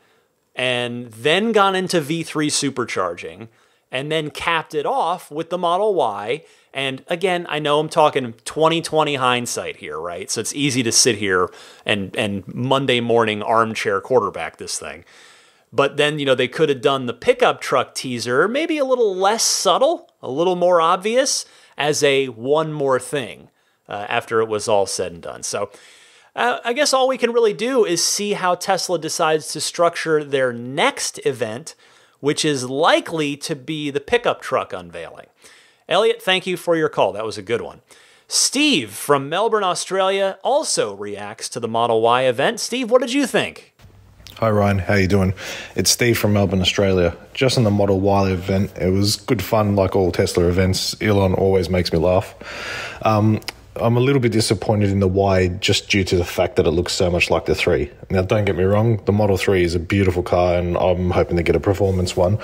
and then gone into V3 supercharging, and then capped it off with the Model Y. And again, I know I'm talking 2020 hindsight here, right? So it's easy to sit here and Monday morning armchair quarterback this thing. But then, they could have done the pickup truck teaser, maybe a little less subtle, a little more obvious, as a one more thing after it was all said and done. So I guess all we can really do is see how Tesla decides to structure their next event, which is likely to be the pickup truck unveiling. Elliot, thank you for your call. That was a good one. Steve from Melbourne, Australia, also reacts to the Model Y event. Steve, what did you think? Hi Ryan, how you doing? It's Steve from Melbourne, Australia. Just on the Model Y event, it was good fun like all Tesla events. Elon always makes me laugh. I'm a little bit disappointed in the Y just due to the fact that it looks so much like the 3. Now, don't get me wrong, the Model 3 is a beautiful car and I'm hoping to get a performance one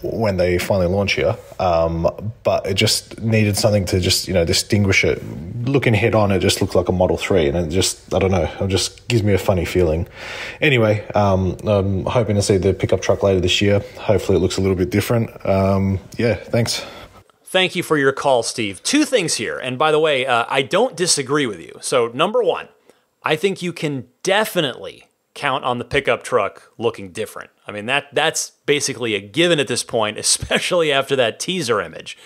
when they finally launch here. But it just needed something to just, distinguish it. Looking head on, it just looks like a Model 3 and it just, I don't know, it just gives me a funny feeling. Anyway, I'm hoping to see the pickup truck later this year. Hopefully it looks a little bit different. Thanks. Thank you for your call, Steve. 2 things here. And by the way, I don't disagree with you. So number 1, I think you can definitely count on the pickup truck looking different. I mean, that's basically a given at this point, especially after that teaser image.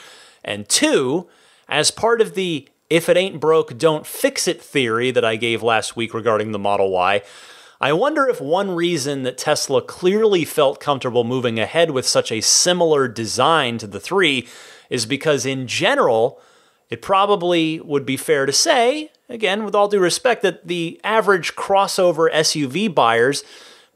And 2, as part of the if it ain't broke, don't fix it theory that I gave last week regarding the Model Y, I wonder if one reason that Tesla clearly felt comfortable moving ahead with such a similar design to the 3 is because in general, it probably would be fair to say, again, with all due respect, that the average crossover SUV buyers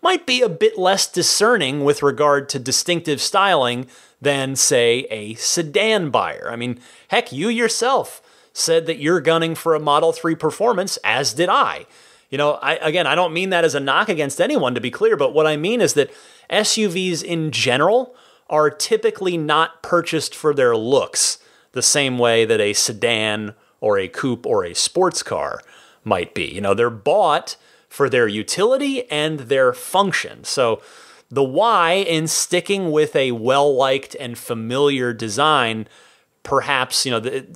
might be a bit less discerning with regard to distinctive styling than, say, a sedan buyer. I mean, heck, you yourself said that you're gunning for a Model 3 performance, as did I. I don't mean that as a knock against anyone, to be clear, but what I mean is that SUVs in general are typically not purchased for their looks the same way that a sedan or a coupe or a sports car might be. They're bought for their utility and their function. So the Y, in sticking with a well-liked and familiar design, perhaps,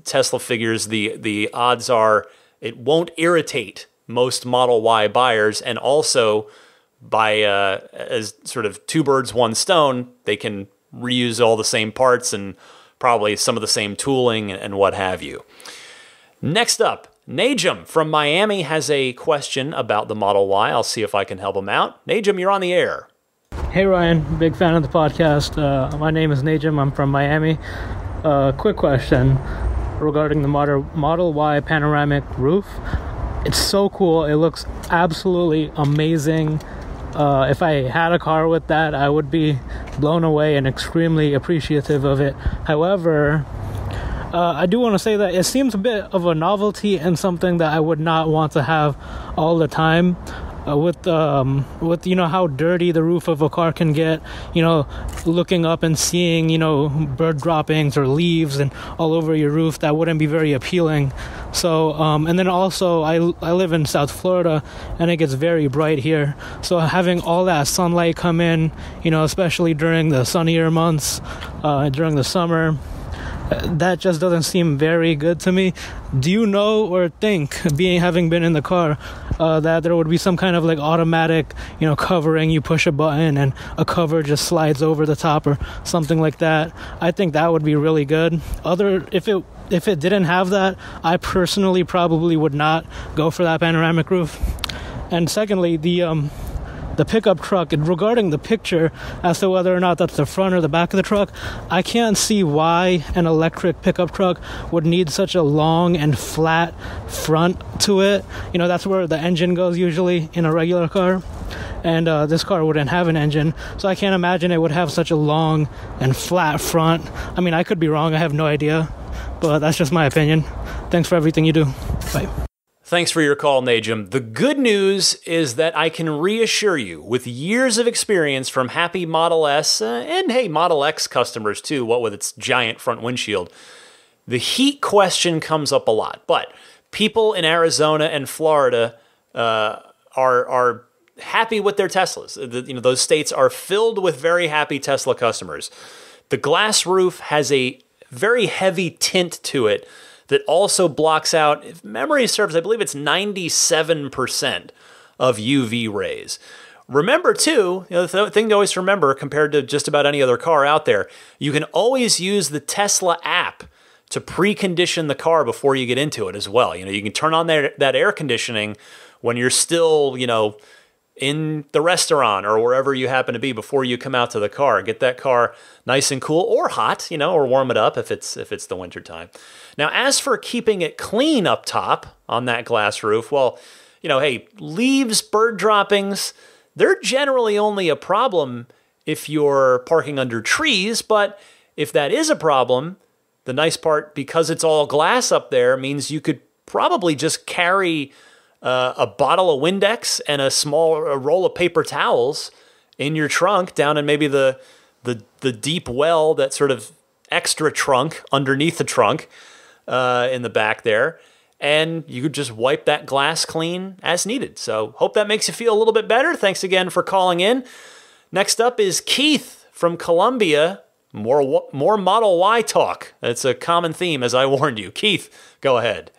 Tesla figures the odds are it won't irritate most Model Y buyers, and also by as sort of 2 birds, 1 stone, they can reuse all the same parts and probably some of the same tooling and what have you. Next up, Ney Jim from Miami has a question about the Model Y. I'll see if I can help him out. Ney Jim, you're on the air. Hey Ryan, big fan of the podcast. My name is Ney Jim. I'm from Miami. Quick question. regarding the Model Y panoramic roof. It's so cool. It looks absolutely amazing. If I had a car with that, I would be blown away and extremely appreciative of it. However, I do want to say that it seems a bit of a novelty and something that I would not want to have all the time. With you know how dirty the roof of a car can get, you know, looking up and seeing, you know, bird droppings or leaves and all over your roof, that wouldn't be very appealing. So and then also I live in South Florida and it gets very bright here, so having all that sunlight come in, you know, especially during the sunnier months, during the summer, that just doesn't seem very good to me. Do you know or think, having been in the car, that there would be some kind of like automatic, you know, covering? You push a button and a cover just slides over the top or something like that. I think that would be really good. If it didn't have that, I personally probably would not go for that panoramic roof. And secondly, the pickup truck, regarding the picture as to whether or not that's the front or the back of the truck, I can't see why an electric pickup truck would need such a long and flat front to it. You know, that's where the engine goes usually in a regular car, and this car wouldn't have an engine, so I can't imagine it would have such a long and flat front. I mean, I could be wrong, I have no idea, but that's just my opinion. Thanks for everything you do. Bye. Thanks for your call, Ney Jim. The good news is that I can reassure you, with years of experience from happy Model S and, hey, Model X customers too, what with its giant front windshield, the heat question comes up a lot. But people in Arizona and Florida are happy with their Teslas. You know, those states are filled with very happy Tesla customers. The glass roof has a very heavy tint to it that also blocks out, if memory serves, I believe it's 97% of UV rays. Remember too, you know, the thing to always remember compared to just about any other car out there, you can always use the Tesla app to precondition the car before you get into it as well. You know, you can turn on that air conditioning when you're still, you know, in the restaurant or wherever you happen to be before you come out to the car. Get that car nice and cool or hot, you know, or warm it up if it's the winter time. Now, as for keeping it clean up top on that glass roof, well, you know, hey, leaves, bird droppings, they're generally only a problem if you're parking under trees, but if that is a problem, the nice part, because it's all glass up there, means you could probably just carry a bottle of Windex and a roll of paper towels in your trunk down in maybe the deep well, that sort of extra trunk underneath the trunk in the back there, and you could just wipe that glass clean as needed. So hope that makes you feel a little bit better. Thanks again for calling in. Next up is Keith from Columbia. More Model Y talk. That's a common theme, as I warned you. Keith, go ahead.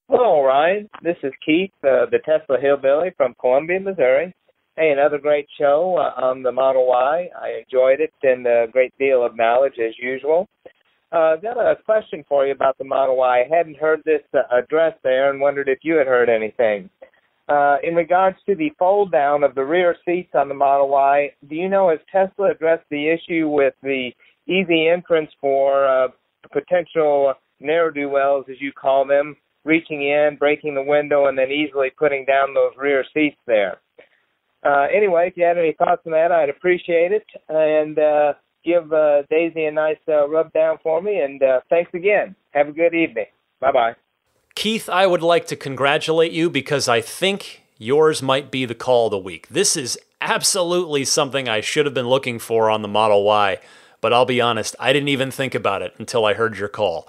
Hello, Ryan. This is Keith, the Tesla Hillbilly from Columbia, Missouri. Hey, another great show on the Model Y. I enjoyed it and a great deal of knowledge as usual. Got a question for you about the Model Y. I hadn't heard this addressed there and wondered if you had heard anything. In regards to the fold down of the rear seats on the Model Y, do you know, has Tesla addressed the issue with the easy entrance for potential ne'er-do-wells, as you call them, reaching in, breaking the window, and then easily putting down those rear seats there? Anyway, if you had any thoughts on that, I'd appreciate it. And give Daisy a nice rub down for me. And thanks again. Have a good evening. Bye-bye. Keith, I would like to congratulate you because I think yours might be the call of the week. This is absolutely something I should have been looking for on the Model Y, but I'll be honest, I didn't even think about it until I heard your call.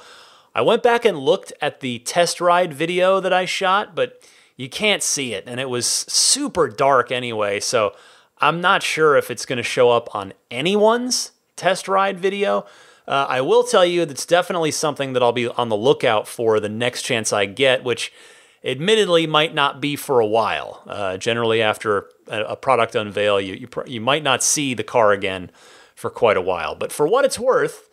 I went back and looked at the test ride video that I shot, but you can't see it, and it was super dark anyway, so I'm not sure if it's going to show up on anyone's test ride video. I will tell you it's definitely something that I'll be on the lookout for the next chance I get, which admittedly might not be for a while. Generally, after a product unveil, you might not see the car again for quite a while. But for what it's worth,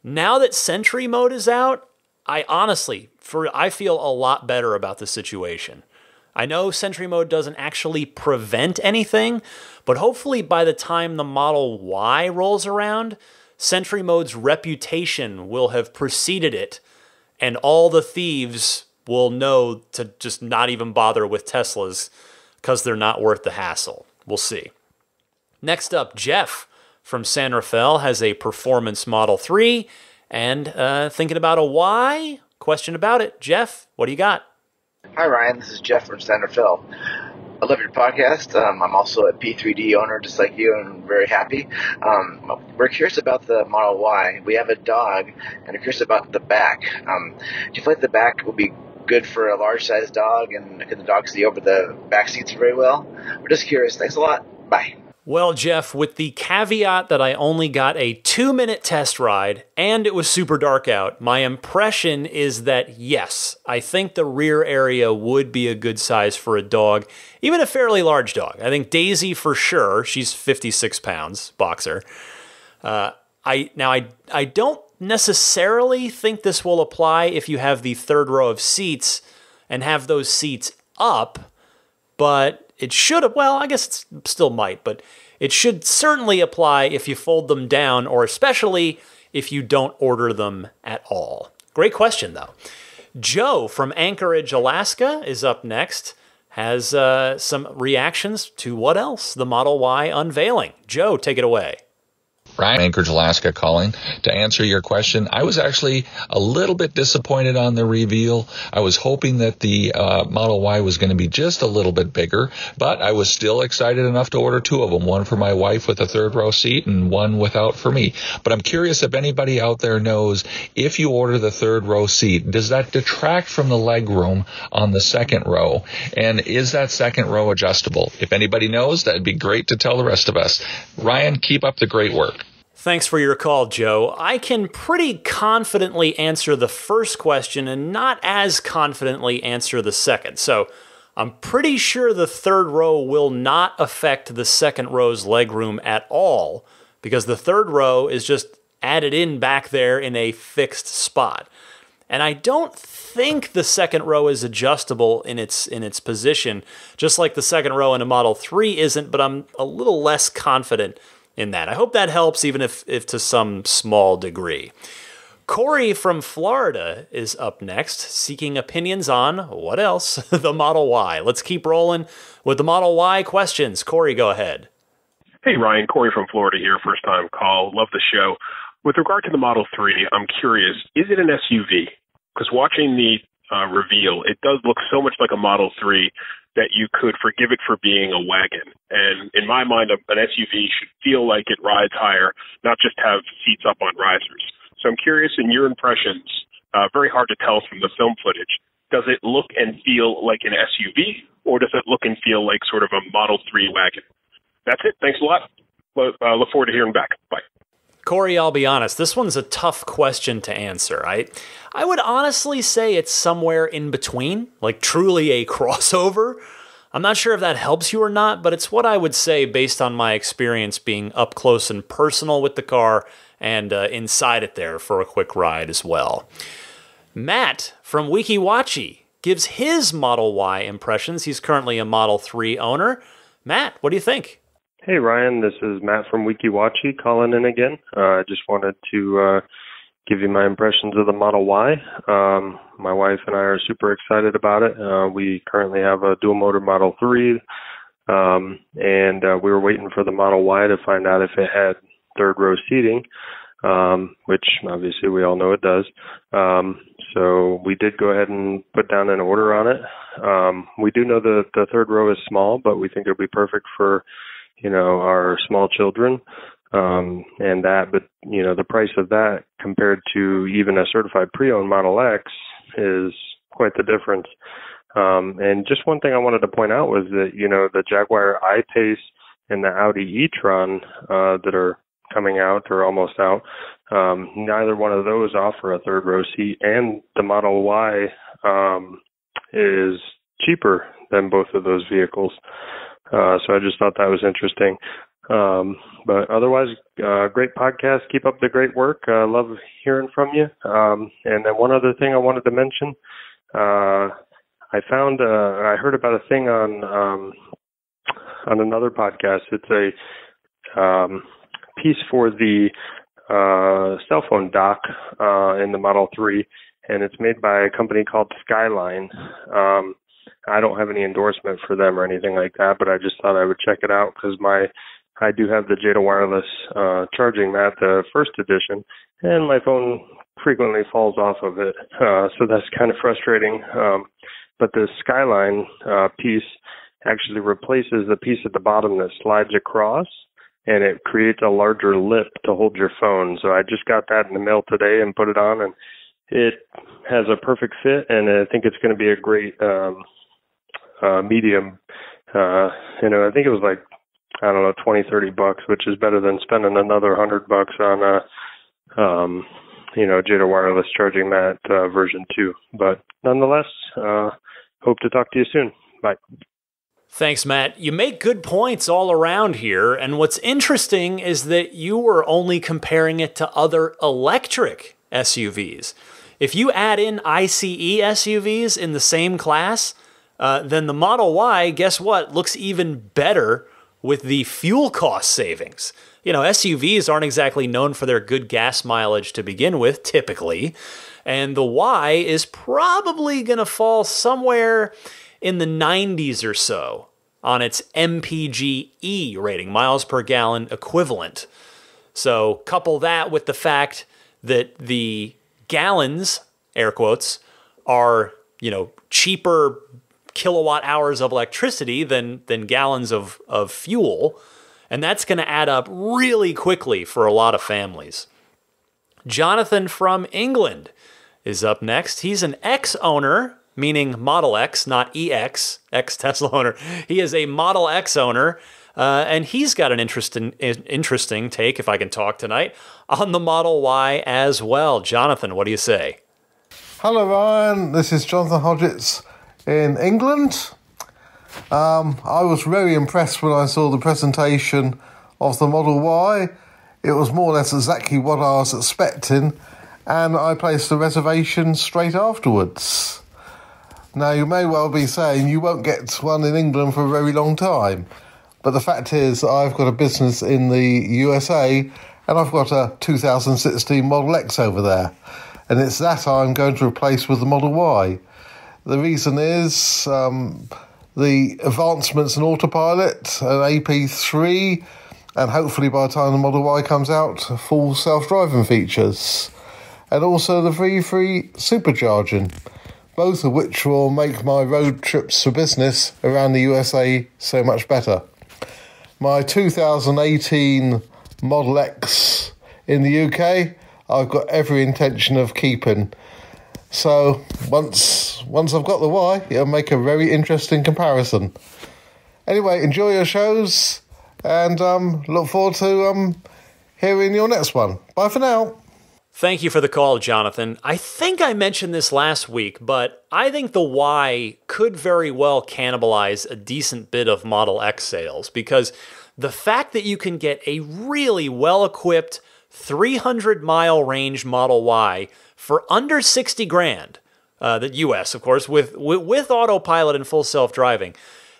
now that Sentry Mode is out, I feel a lot better about the situation. I know Sentry Mode doesn't actually prevent anything, but hopefully by the time the Model Y rolls around, Sentry Mode's reputation will have preceded it, and all the thieves will know to just not even bother with Teslas because they're not worth the hassle. We'll see. Next up, Jeff from San Rafael has a performance Model 3 and thinking about a why. Question about it. Jeff, what do you got? Hi, Ryan. This is Jeff from San Rafael. I love your podcast. I'm also a P3D owner just like you, and I'm very happy. We're curious about the Model Y. We have a dog, and we're curious about the back. Do you feel like the back would be good for a large-sized dog, and can the dog see over the back seats very well? We're just curious. Thanks a lot. Bye. Well, Jeff, with the caveat that I only got a 2-minute test ride and it was super dark out, my impression is that yes, I think the rear area would be a good size for a dog, even a fairly large dog. I think Daisy for sure, she's 56 pounds, boxer. I don't necessarily think this will apply if you have the third row of seats and have those seats up, but it should have, well, I guess it still might, but it should certainly apply if you fold them down, or especially if you don't order them at all. Great question, though. Joe from Anchorage, Alaska is up next, has some reactions to what else? The Model Y unveiling. Joe, take it away. Ryan, Anchorage, Alaska, calling to answer your question. I was actually a little bit disappointed on the reveal. I was hoping that the Model Y was going to be just a little bit bigger, but I was still excited enough to order 2 of them, one for my wife with a third row seat and one without for me. But I'm curious if anybody out there knows, if you order the third row seat, does that detract from the leg room on the second row? And is that second row adjustable? If anybody knows, that'd be great to tell the rest of us. Ryan, keep up the great work. Thanks for your call, Joe. I can pretty confidently answer the first question and not as confidently answer the second. So I'm pretty sure the third row will not affect the second row's legroom at all, because the third row is just added in back there in a fixed spot. And I don't think the second row is adjustable in its position, just like the second row in a Model 3 isn't, but I'm a little less confident in that. I hope that helps, even if to some small degree. Corey from Florida is up next, seeking opinions on, what else? The Model Y. Let's keep rolling with the Model Y questions. Corey, go ahead. Hey, Ryan. Corey from Florida here, first-time call. Love the show. With regard to the Model 3, I'm curious, is it an SUV? Because watching the reveal, it does look so much like a Model 3 that you could forgive it for being a wagon. And in my mind, an SUV should feel like it rides higher, not just have seats up on risers. So I'm curious in your impressions, very hard to tell from the film footage, does it look and feel like an SUV, or does it look and feel like sort of a Model 3 wagon? That's it. Thanks a lot. Look forward to hearing back. Bye. Corey, I'll be honest, this one's a tough question to answer. I would honestly say it's somewhere in between, like truly a crossover. I'm not sure if that helps you or not, but it's what I would say based on my experience being up close and personal with the car and inside it there for a quick ride as well. Matt from WikiWatchy gives his Model Y impressions. He's currently a Model 3 owner. Matt, what do you think? Hey, Ryan, this is Matt from WikiWatchy calling in again. I just wanted to give you my impressions of the Model Y. My wife and I are super excited about it. We currently have a dual-motor Model 3, and we were waiting for the Model Y to find out if it had third-row seating, which obviously we all know it does. So we did go ahead and put down an order on it. We do know the third row is small, but we think it'll be perfect for our small children, and that, but, the price of that compared to even a certified pre-owned Model X is quite the difference. And just one thing I wanted to point out was that, the Jaguar I-Pace and the Audi e-tron that are coming out or almost out, neither one of those offer a third row seat, and the Model Y is cheaper than both of those vehicles. So I just thought that was interesting. But otherwise, great podcast. Keep up the great work. Love hearing from you. And then one other thing I wanted to mention, I heard about a thing on another podcast. It's a piece for the cell phone dock in the Model 3. and it's made by a company called Skyline. I don't have any endorsement for them or anything like that, but I just thought I would check it out because I do have the Jada Wireless charging mat, the first edition, and my phone frequently falls off of it, so that's kind of frustrating. But the Skyline piece actually replaces the piece at the bottom that slides across, and it creates a larger lip to hold your phone. So I just got that in the mail today and put it on, and it has a perfect fit, and I think it's going to be a great medium. I think it was like, I don't know, $20-$30, which is better than spending another $100 on Jada Wireless charging mat version 2. But nonetheless, hope to talk to you soon. Bye. Thanks, Matt. You make good points all around here, and what's interesting is that you were only comparing it to other electric SUVs. If you add in ICE SUVs in the same class, then the Model Y, guess what, looks even better with the fuel cost savings. SUVs aren't exactly known for their good gas mileage to begin with, typically, and the Y is probably going to fall somewhere in the 90s or so on its MPGe rating, miles per gallon equivalent. So couple that with the fact that the gallons, air quotes, are, cheaper kilowatt hours of electricity than gallons of fuel, and that's going to add up really quickly for a lot of families. Jonathan from England is up next. He's an X-owner, meaning Model X, not EX, ex-Tesla owner. He is a Model X owner, and he's got an interesting take, if I can talk tonight, on the Model Y as well. Jonathan, what do you say? Hello, Ryan. This is Jonathan Hodgetts in England. I was very impressed when I saw the presentation of the Model Y. It was more or less exactly what I was expecting, and I placed a reservation straight afterwards. Now, you may well be saying you won't get one in England for a very long time, but the fact is I've got a business in the USA and I've got a 2016 Model X over there, and it's that I'm going to replace with the Model Y. The reason is the advancements in autopilot, an AP3, and hopefully by the time the Model Y comes out, full self-driving features, and also the free supercharging, both of which will make my road trips for business around the USA so much better. My 2018 Model X in the UK, I've got every intention of keeping. So once I've got the Y, it'll make a very interesting comparison. Anyway, enjoy your shows, and look forward to hearing your next one. Bye for now. Thank you for the call, Jonathan. I think I mentioned this last week, but I think the Y could very well cannibalize a decent bit of Model X sales, because the fact that you can get a really well-equipped 300-mile range Model Y for under 60 grand, the US, of course, with autopilot and full self-driving,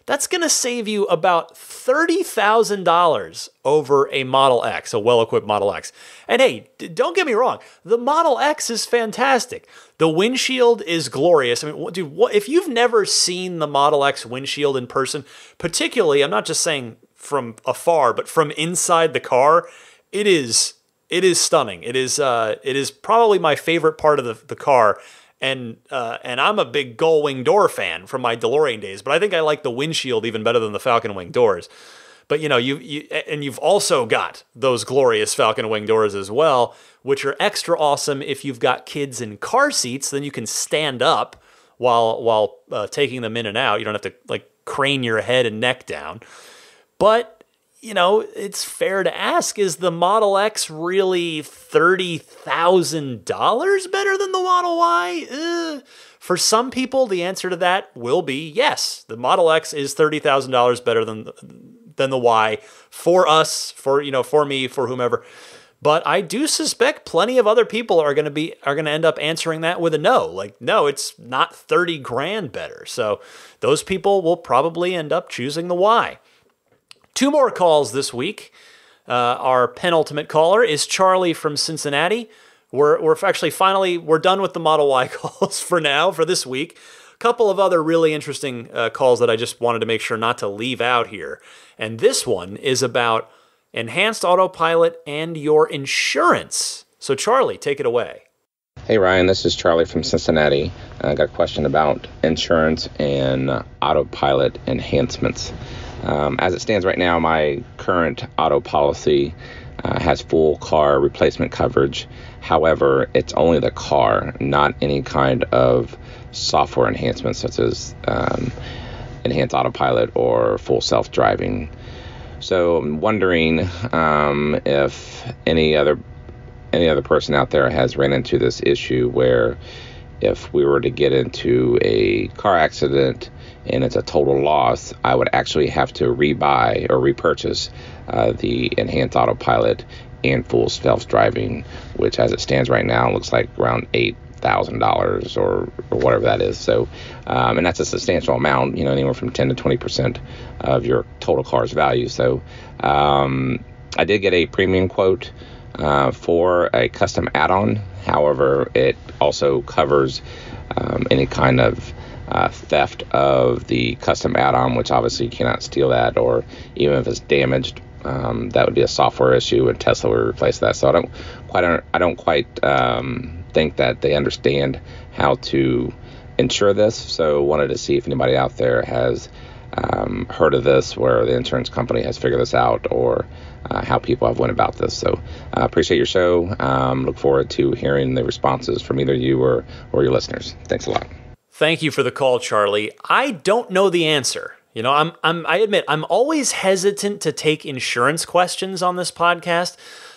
that's going to save you about $30,000 over a Model X, a well-equipped Model X. And hey, don't get me wrong, the Model X is fantastic. The windshield is glorious. I mean, dude, if you've never seen the Model X windshield in person, particularly, I'm not just saying from afar, but from inside the car, it is stunning. It is probably my favorite part of the car. And I'm a big gull wing door fan from my DeLorean days, but I think I like the windshield even better than the Falcon wing doors. But you've also got those glorious Falcon wing doors as well, which are extra awesome if you've got kids in car seats. Then you can stand up while taking them in and out. You don't have to crane your head and neck down. But it's fair to ask, is the Model X really $30,000 better than the Model Y? For some people, the answer to that will be yes. The Model X is $30,000 better than the Y for us, for me, for whomever. But I do suspect plenty of other people are going to end up answering that with a no. No, it's not 30 grand better. So those people will probably end up choosing the Y. 2 more calls this week. Our penultimate caller is Charlie from Cincinnati. we're actually finally done with the Model Y calls for now, for this week. A couple of other really interesting calls that I just wanted to make sure not to leave out here. And this one is about enhanced autopilot and your insurance. So Charlie, take it away. Hey Ryan, this is Charlie from Cincinnati. I got a question about insurance and autopilot enhancements. As it stands right now, my current auto policy has full car replacement coverage. However, it's only the car, not any kind of software enhancements such as enhanced autopilot or full self-driving. So I'm wondering if any other person out there has ran into this issue where if we were to get into a car accident and it's a total loss, I would actually have to rebuy or repurchase the enhanced autopilot and full self-driving, which as it stands right now looks like around $8,000 or whatever that is. So, and that's a substantial amount, anywhere from 10 to 20% of your total car's value. So I did get a premium quote for a custom add-on. However, it also covers any kind of theft of the custom add-on, which obviously you cannot steal that, or even if it's damaged, that would be a software issue, and Tesla would replace that. So I don't quite think that they understand how to insure this. So wanted to see if anybody out there has heard of this, where the insurance company has figured this out, or how people have went about this. So appreciate your show. Look forward to hearing the responses from either you or your listeners. Thanks a lot. Thank you for the call, Charlie. I don't know the answer. I admit I'm always hesitant to take insurance questions on this podcast,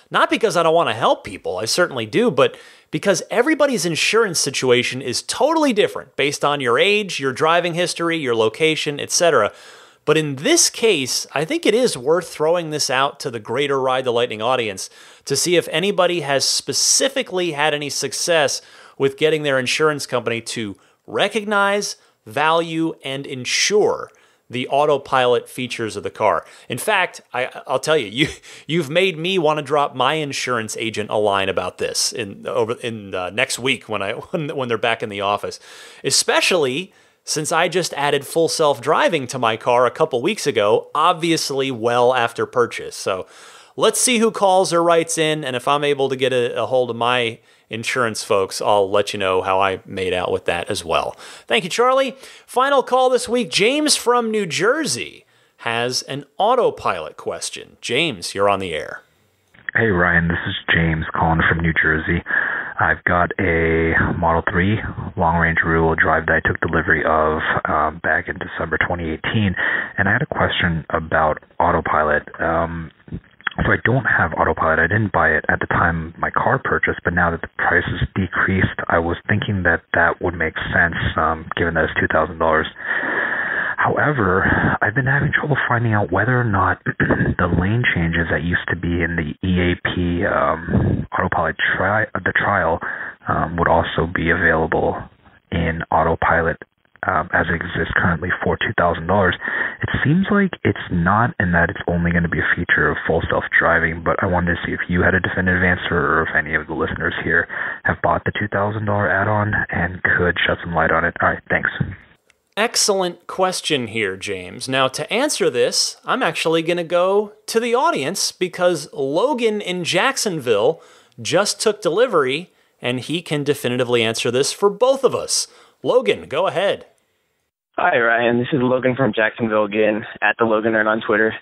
not because I don't want to help people. I certainly do, but because everybody's insurance situation is totally different based on your age, your driving history, your location, etc. But in this case, I think it is worth throwing this out to the greater Ride the Lightning audience to see if anybody has specifically had any success with getting their insurance company to recognize, value, and insure the autopilot features of the car. In fact, I'll tell you've made me want to drop my insurance agent a line about this in next week when they're back in the office, especially since I just added full self-driving to my car a couple weeks ago, obviously well after purchase. So let's see who calls or writes in, and if I'm able to get a hold of my insurance folks, I'll let you know how I made out with that as well. Thank you, Charlie. Final call this week. James from New Jersey has an autopilot question. James, you're on the air. Hey, Ryan. This is James calling from New Jersey. I've got a Model 3 long-range rear-wheel drive that I took delivery of back in December 2018, and I had a question about autopilot. So I don't have autopilot. I didn't buy it at the time my car purchased, but now that the price has decreased, I was thinking that would make sense, given that it's $2,000. However, I've been having trouble finding out whether or not the lane changes that used to be in the EAP autopilot trial would also be available in autopilot as it exists currently for $2,000. It seems like it's not, and that it's only going to be a feature of full self-driving, but I wanted to see if you had a definitive answer, or if any of the listeners here have bought the $2,000 add-on and could shed some light on it. All right, thanks. Excellent question here, James. Now, to answer this, I'm actually going to go to the audience, because Logan in Jacksonville just took delivery, and he can definitively answer this for both of us. Logan, go ahead. Hi, Ryan. This is Logan from Jacksonville again, at the Logan Nerd on Twitter.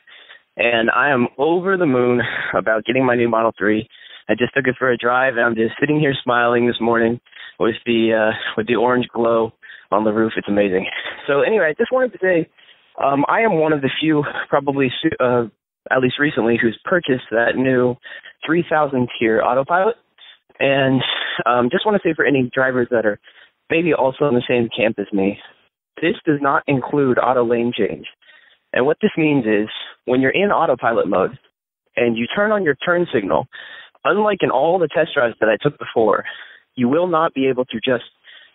And I am over the moon about getting my new Model 3. I just took it for a drive, and I'm just sitting here smiling this morning with the orange glow on the roof. It's amazing. So anyway, I just wanted to say I am one of the few, probably at least recently, who's purchased that new 3000 tier autopilot. And just want to say, for any drivers that are maybe also in the same camp as me, this does not include auto lane change. And what this means is, when you're in autopilot mode and you turn on your turn signal, unlike in all the test drives that I took before, you will not be able to just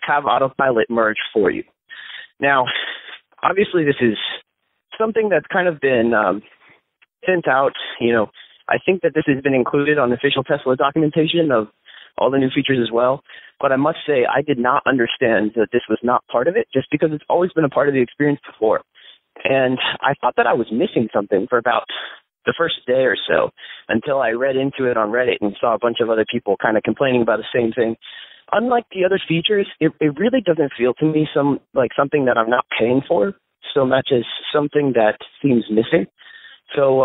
have autopilot merge for you. Now, obviously this is something that's kind of been sent out. I think that this has been included on official Tesla documentation of all the new features as well. But I must say, I did not understand that this was not part of it, just because it's always been a part of the experience before. And I thought that I was missing something for about the first day or so, until I read into it on Reddit and saw a bunch of other people kind of complaining about the same thing. Unlike the other features, it really doesn't feel to me like something that I'm not paying for so much as something that seems missing. So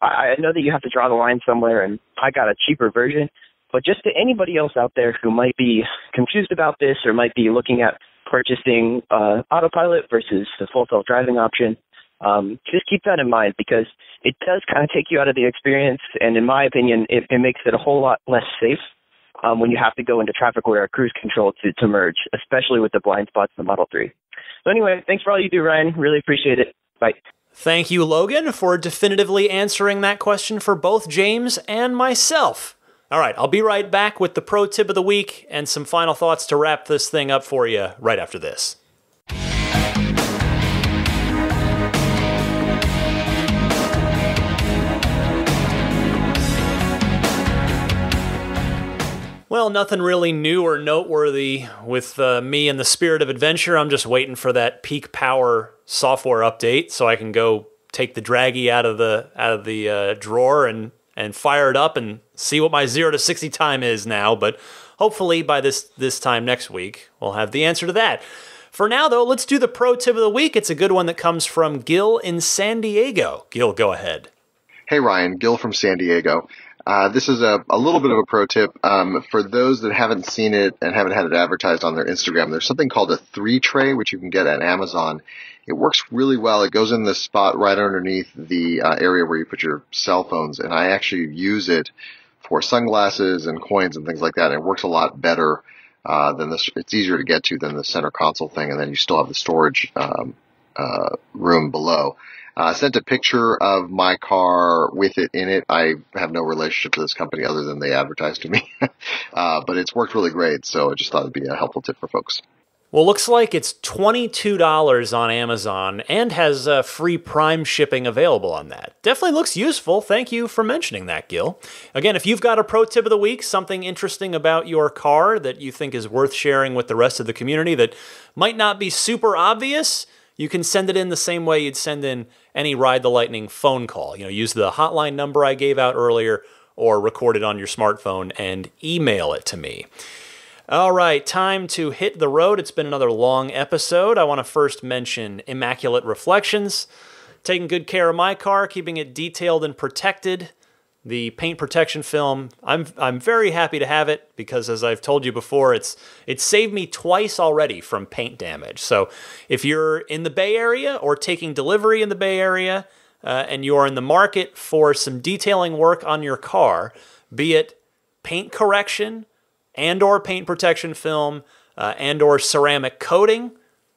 I know that you have to draw the line somewhere, and I got a cheaper version. But just to anybody else out there who might be confused about this or might be looking at purchasing autopilot versus the full self-driving option, just keep that in mind, because it does kind of take you out of the experience, and in my opinion, it makes it a whole lot less safe when you have to go into traffic or cruise control to merge, especially with the blind spots in the Model 3. So anyway, thanks for all you do, Ryan. Really appreciate it. Bye. Thank you, Logan, for definitively answering that question for both James and myself. All right, I'll be right back with the pro tip of the week and some final thoughts to wrap this thing up for you right after this. Well, nothing really new or noteworthy with me in the spirit of adventure. I'm just waiting for that peak power software update so I can go take the Draggy out of the drawer and fire it up and see what my 0 to 60 time is now. But hopefully by this time next week, we'll have the answer to that. For now, though, let's do the pro tip of the week. It's a good one that comes from Gil in San Diego. Gil, go ahead. Hey, Ryan. Gil from San Diego. This is a little bit of a pro tip. For those that haven't seen it and haven't had it advertised on their Instagram, there's something called a 3-tray, which you can get at Amazon. It works really well. It goes in the spot right underneath the area where you put your cell phones, and I actually use it for sunglasses and coins and things like that. And it works a lot better than this. It's easier to get to than the center console thing, and then you still have the storage room below. I sent a picture of my car with it in it. I have no relationship to this company other than they advertised to me. But it's worked really great, so I just thought it'd be a helpful tip for folks. Well, looks like it's $22 on Amazon and has free Prime shipping available on that. Definitely looks useful. Thank you for mentioning that, Gil. Again, if you've got a pro tip of the week, something interesting about your car that you think is worth sharing with the rest of the community that might not be super obvious, you can send it in the same way you'd send in any Ride the Lightning phone call. Use the hotline number I gave out earlier or record it on your smartphone and email it to me. All right, time to hit the road. It's been another long episode. I want to first mention Immaculate Reflections. Taking good care of my car, keeping it detailed and protected. The paint protection film, I'm very happy to have it because, as I've told you before, it's saved me twice already from paint damage. So if you're in the Bay Area or taking delivery in the Bay Area and you're in the market for some detailing work on your car, be it paint correction and or paint protection film and or ceramic coating,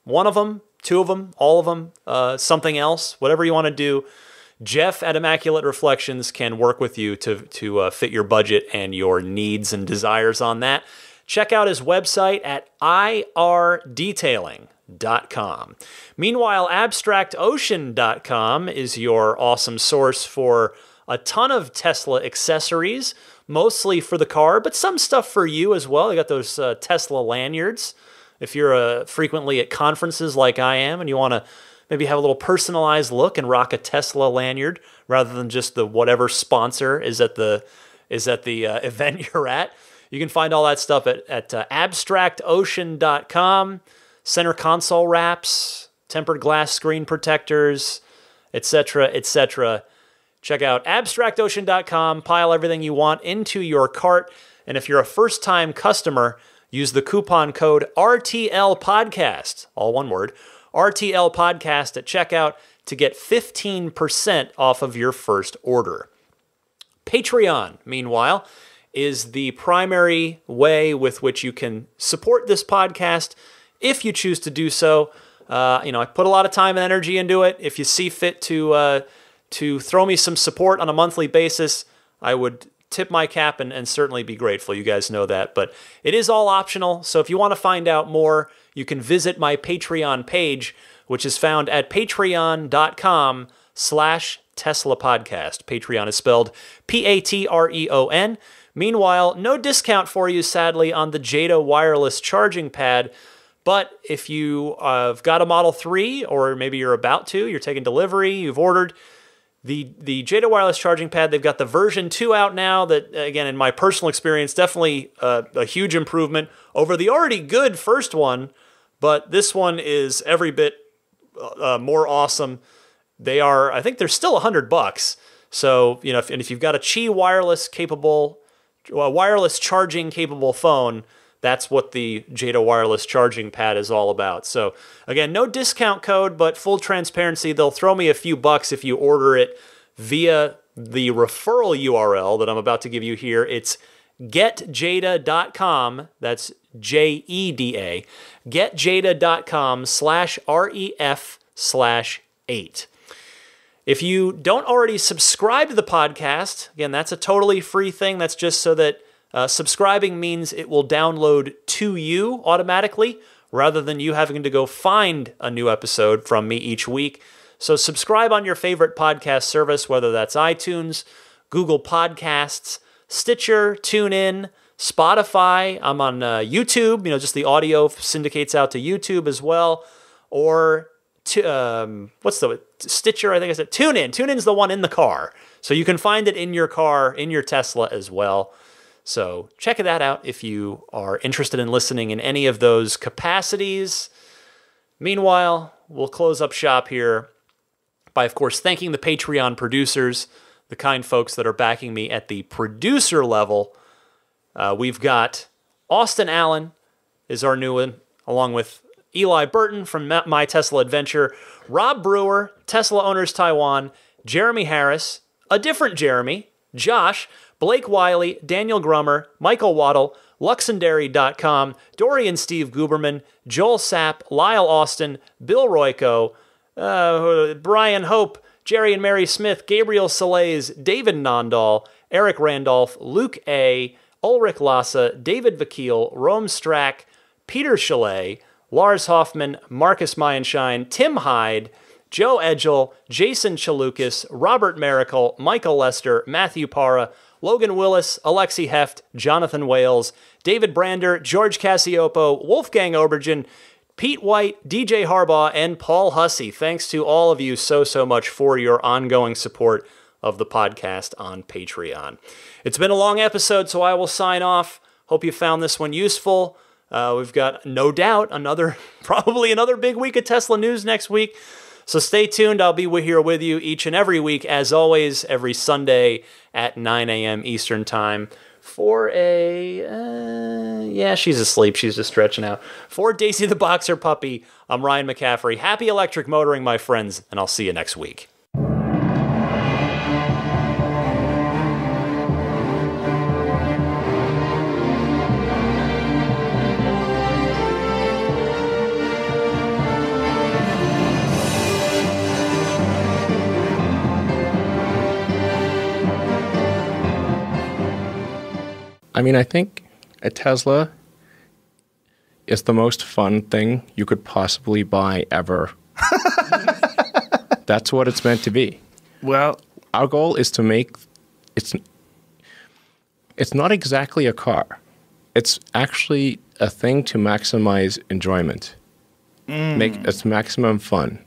one of them, two of them, all of them, something else, whatever you want to do, Jeff at Immaculate Reflections can work with you to fit your budget and your needs and desires on that. Check out his website at irdetailing.com. Meanwhile, abstractocean.com is your awesome source for a ton of Tesla accessories, mostly for the car, but some stuff for you as well. They got those Tesla lanyards. If you're frequently at conferences like I am and you want to maybe have a little personalized look and rock a Tesla lanyard rather than just the whatever sponsor is at the event you're at. You can find all that stuff at abstractocean.com. Center console wraps, tempered glass screen protectors, etc., etc. Check out abstractocean.com. Pile everything you want into your cart. And if you're a first-time customer, use the coupon code RTLPodcast, all one word, RTL Podcast at checkout to get 15% off of your first order. Patreon, meanwhile, is the primary way with which you can support this podcast if you choose to do so. I put a lot of time and energy into it. If you see fit to throw me some support on a monthly basis, I would tip my cap and certainly be grateful. You guys know that. But it is all optional, so if you want to find out more, you can visit my Patreon page, which is found at patreon.com/Tesla Podcast. Patreon is spelled Patreon. Meanwhile, no discount for you, sadly, on the Jada wireless charging pad. But if you have got a Model 3, or maybe you're about to, you're taking delivery, you've ordered the Jada wireless charging pad, they've got the version 2 out now that, again, in my personal experience, definitely a huge improvement over the already good first one. But this one is every bit more awesome. They are, I think they're still $100. So, you know, if you've got a Qi wireless charging capable phone, that's what the Jada wireless charging pad is all about. So again, no discount code, but full transparency. They'll throw me a few bucks if you order it via the referral URL that I'm about to give you here. It's getjada.com. That's JEDA. Getjada.com/REF/8. If you don't already subscribe to the podcast, again, that's a totally free thing. That's just so that subscribing means it will download to you automatically rather than you having to go find a new episode from me each week. So subscribe on your favorite podcast service, whether that's iTunes, Google Podcasts, Stitcher, TuneIn, Spotify. I'm on YouTube. You know, just the audio syndicates out to YouTube as well. Or Stitcher, I think I said TuneIn. TuneIn's the one in the car. So you can find it in your car, in your Tesla as well. So check that out if you are interested in listening in any of those capacities. Meanwhile, we'll close up shop here by, of course, thanking the Patreon producers, the kind folks that are backing me at the producer level. We've got Austin Allen is our new one, along with Eli Burton from My Tesla Adventure, Rob Brewer, Tesla Owners Taiwan, Jeremy Harris, a different Jeremy, Josh, Blake Wiley, Daniel Grummer, Michael Waddle, Luxendary.com, Dorian Steve Guberman, Joel Sapp, Lyle Austin, Bill Royko, Brian Hope, Jerry and Mary Smith, Gabriel Salays, David Nondahl, Eric Randolph, Luke A., Ulrich Lassa, David Vakil, Rome Strack, Peter Chalet, Lars Hoffman, Marcus Mayenschein, Tim Hyde, Joe Edgel, Jason Chalukas, Robert Miracle, Michael Lester, Matthew Parra, Logan Willis, Alexi Heft, Jonathan Wales, David Brander, George Cassiopo, Wolfgang Obergen, Pete White, DJ Harbaugh, and Paul Hussey. Thanks to all of you so much for your ongoing support of the podcast on Patreon. It's been a long episode, so I will sign off. Hope you found this one useful. We've got, no doubt, probably another big week of Tesla news next week. So stay tuned. I'll be here with you each and every week, as always, every Sunday at 9 a.m. Eastern Time for she's asleep. She's just stretching out. For Daisy the Boxer Puppy, I'm Ryan McCaffrey. Happy electric motoring, my friends, and I'll see you next week. I mean, I think a Tesla is the most fun thing you could possibly buy ever. That's what it's meant to be. Well, our goal is to make it's not exactly a car. It's actually a thing to maximize enjoyment. Make its maximum fun.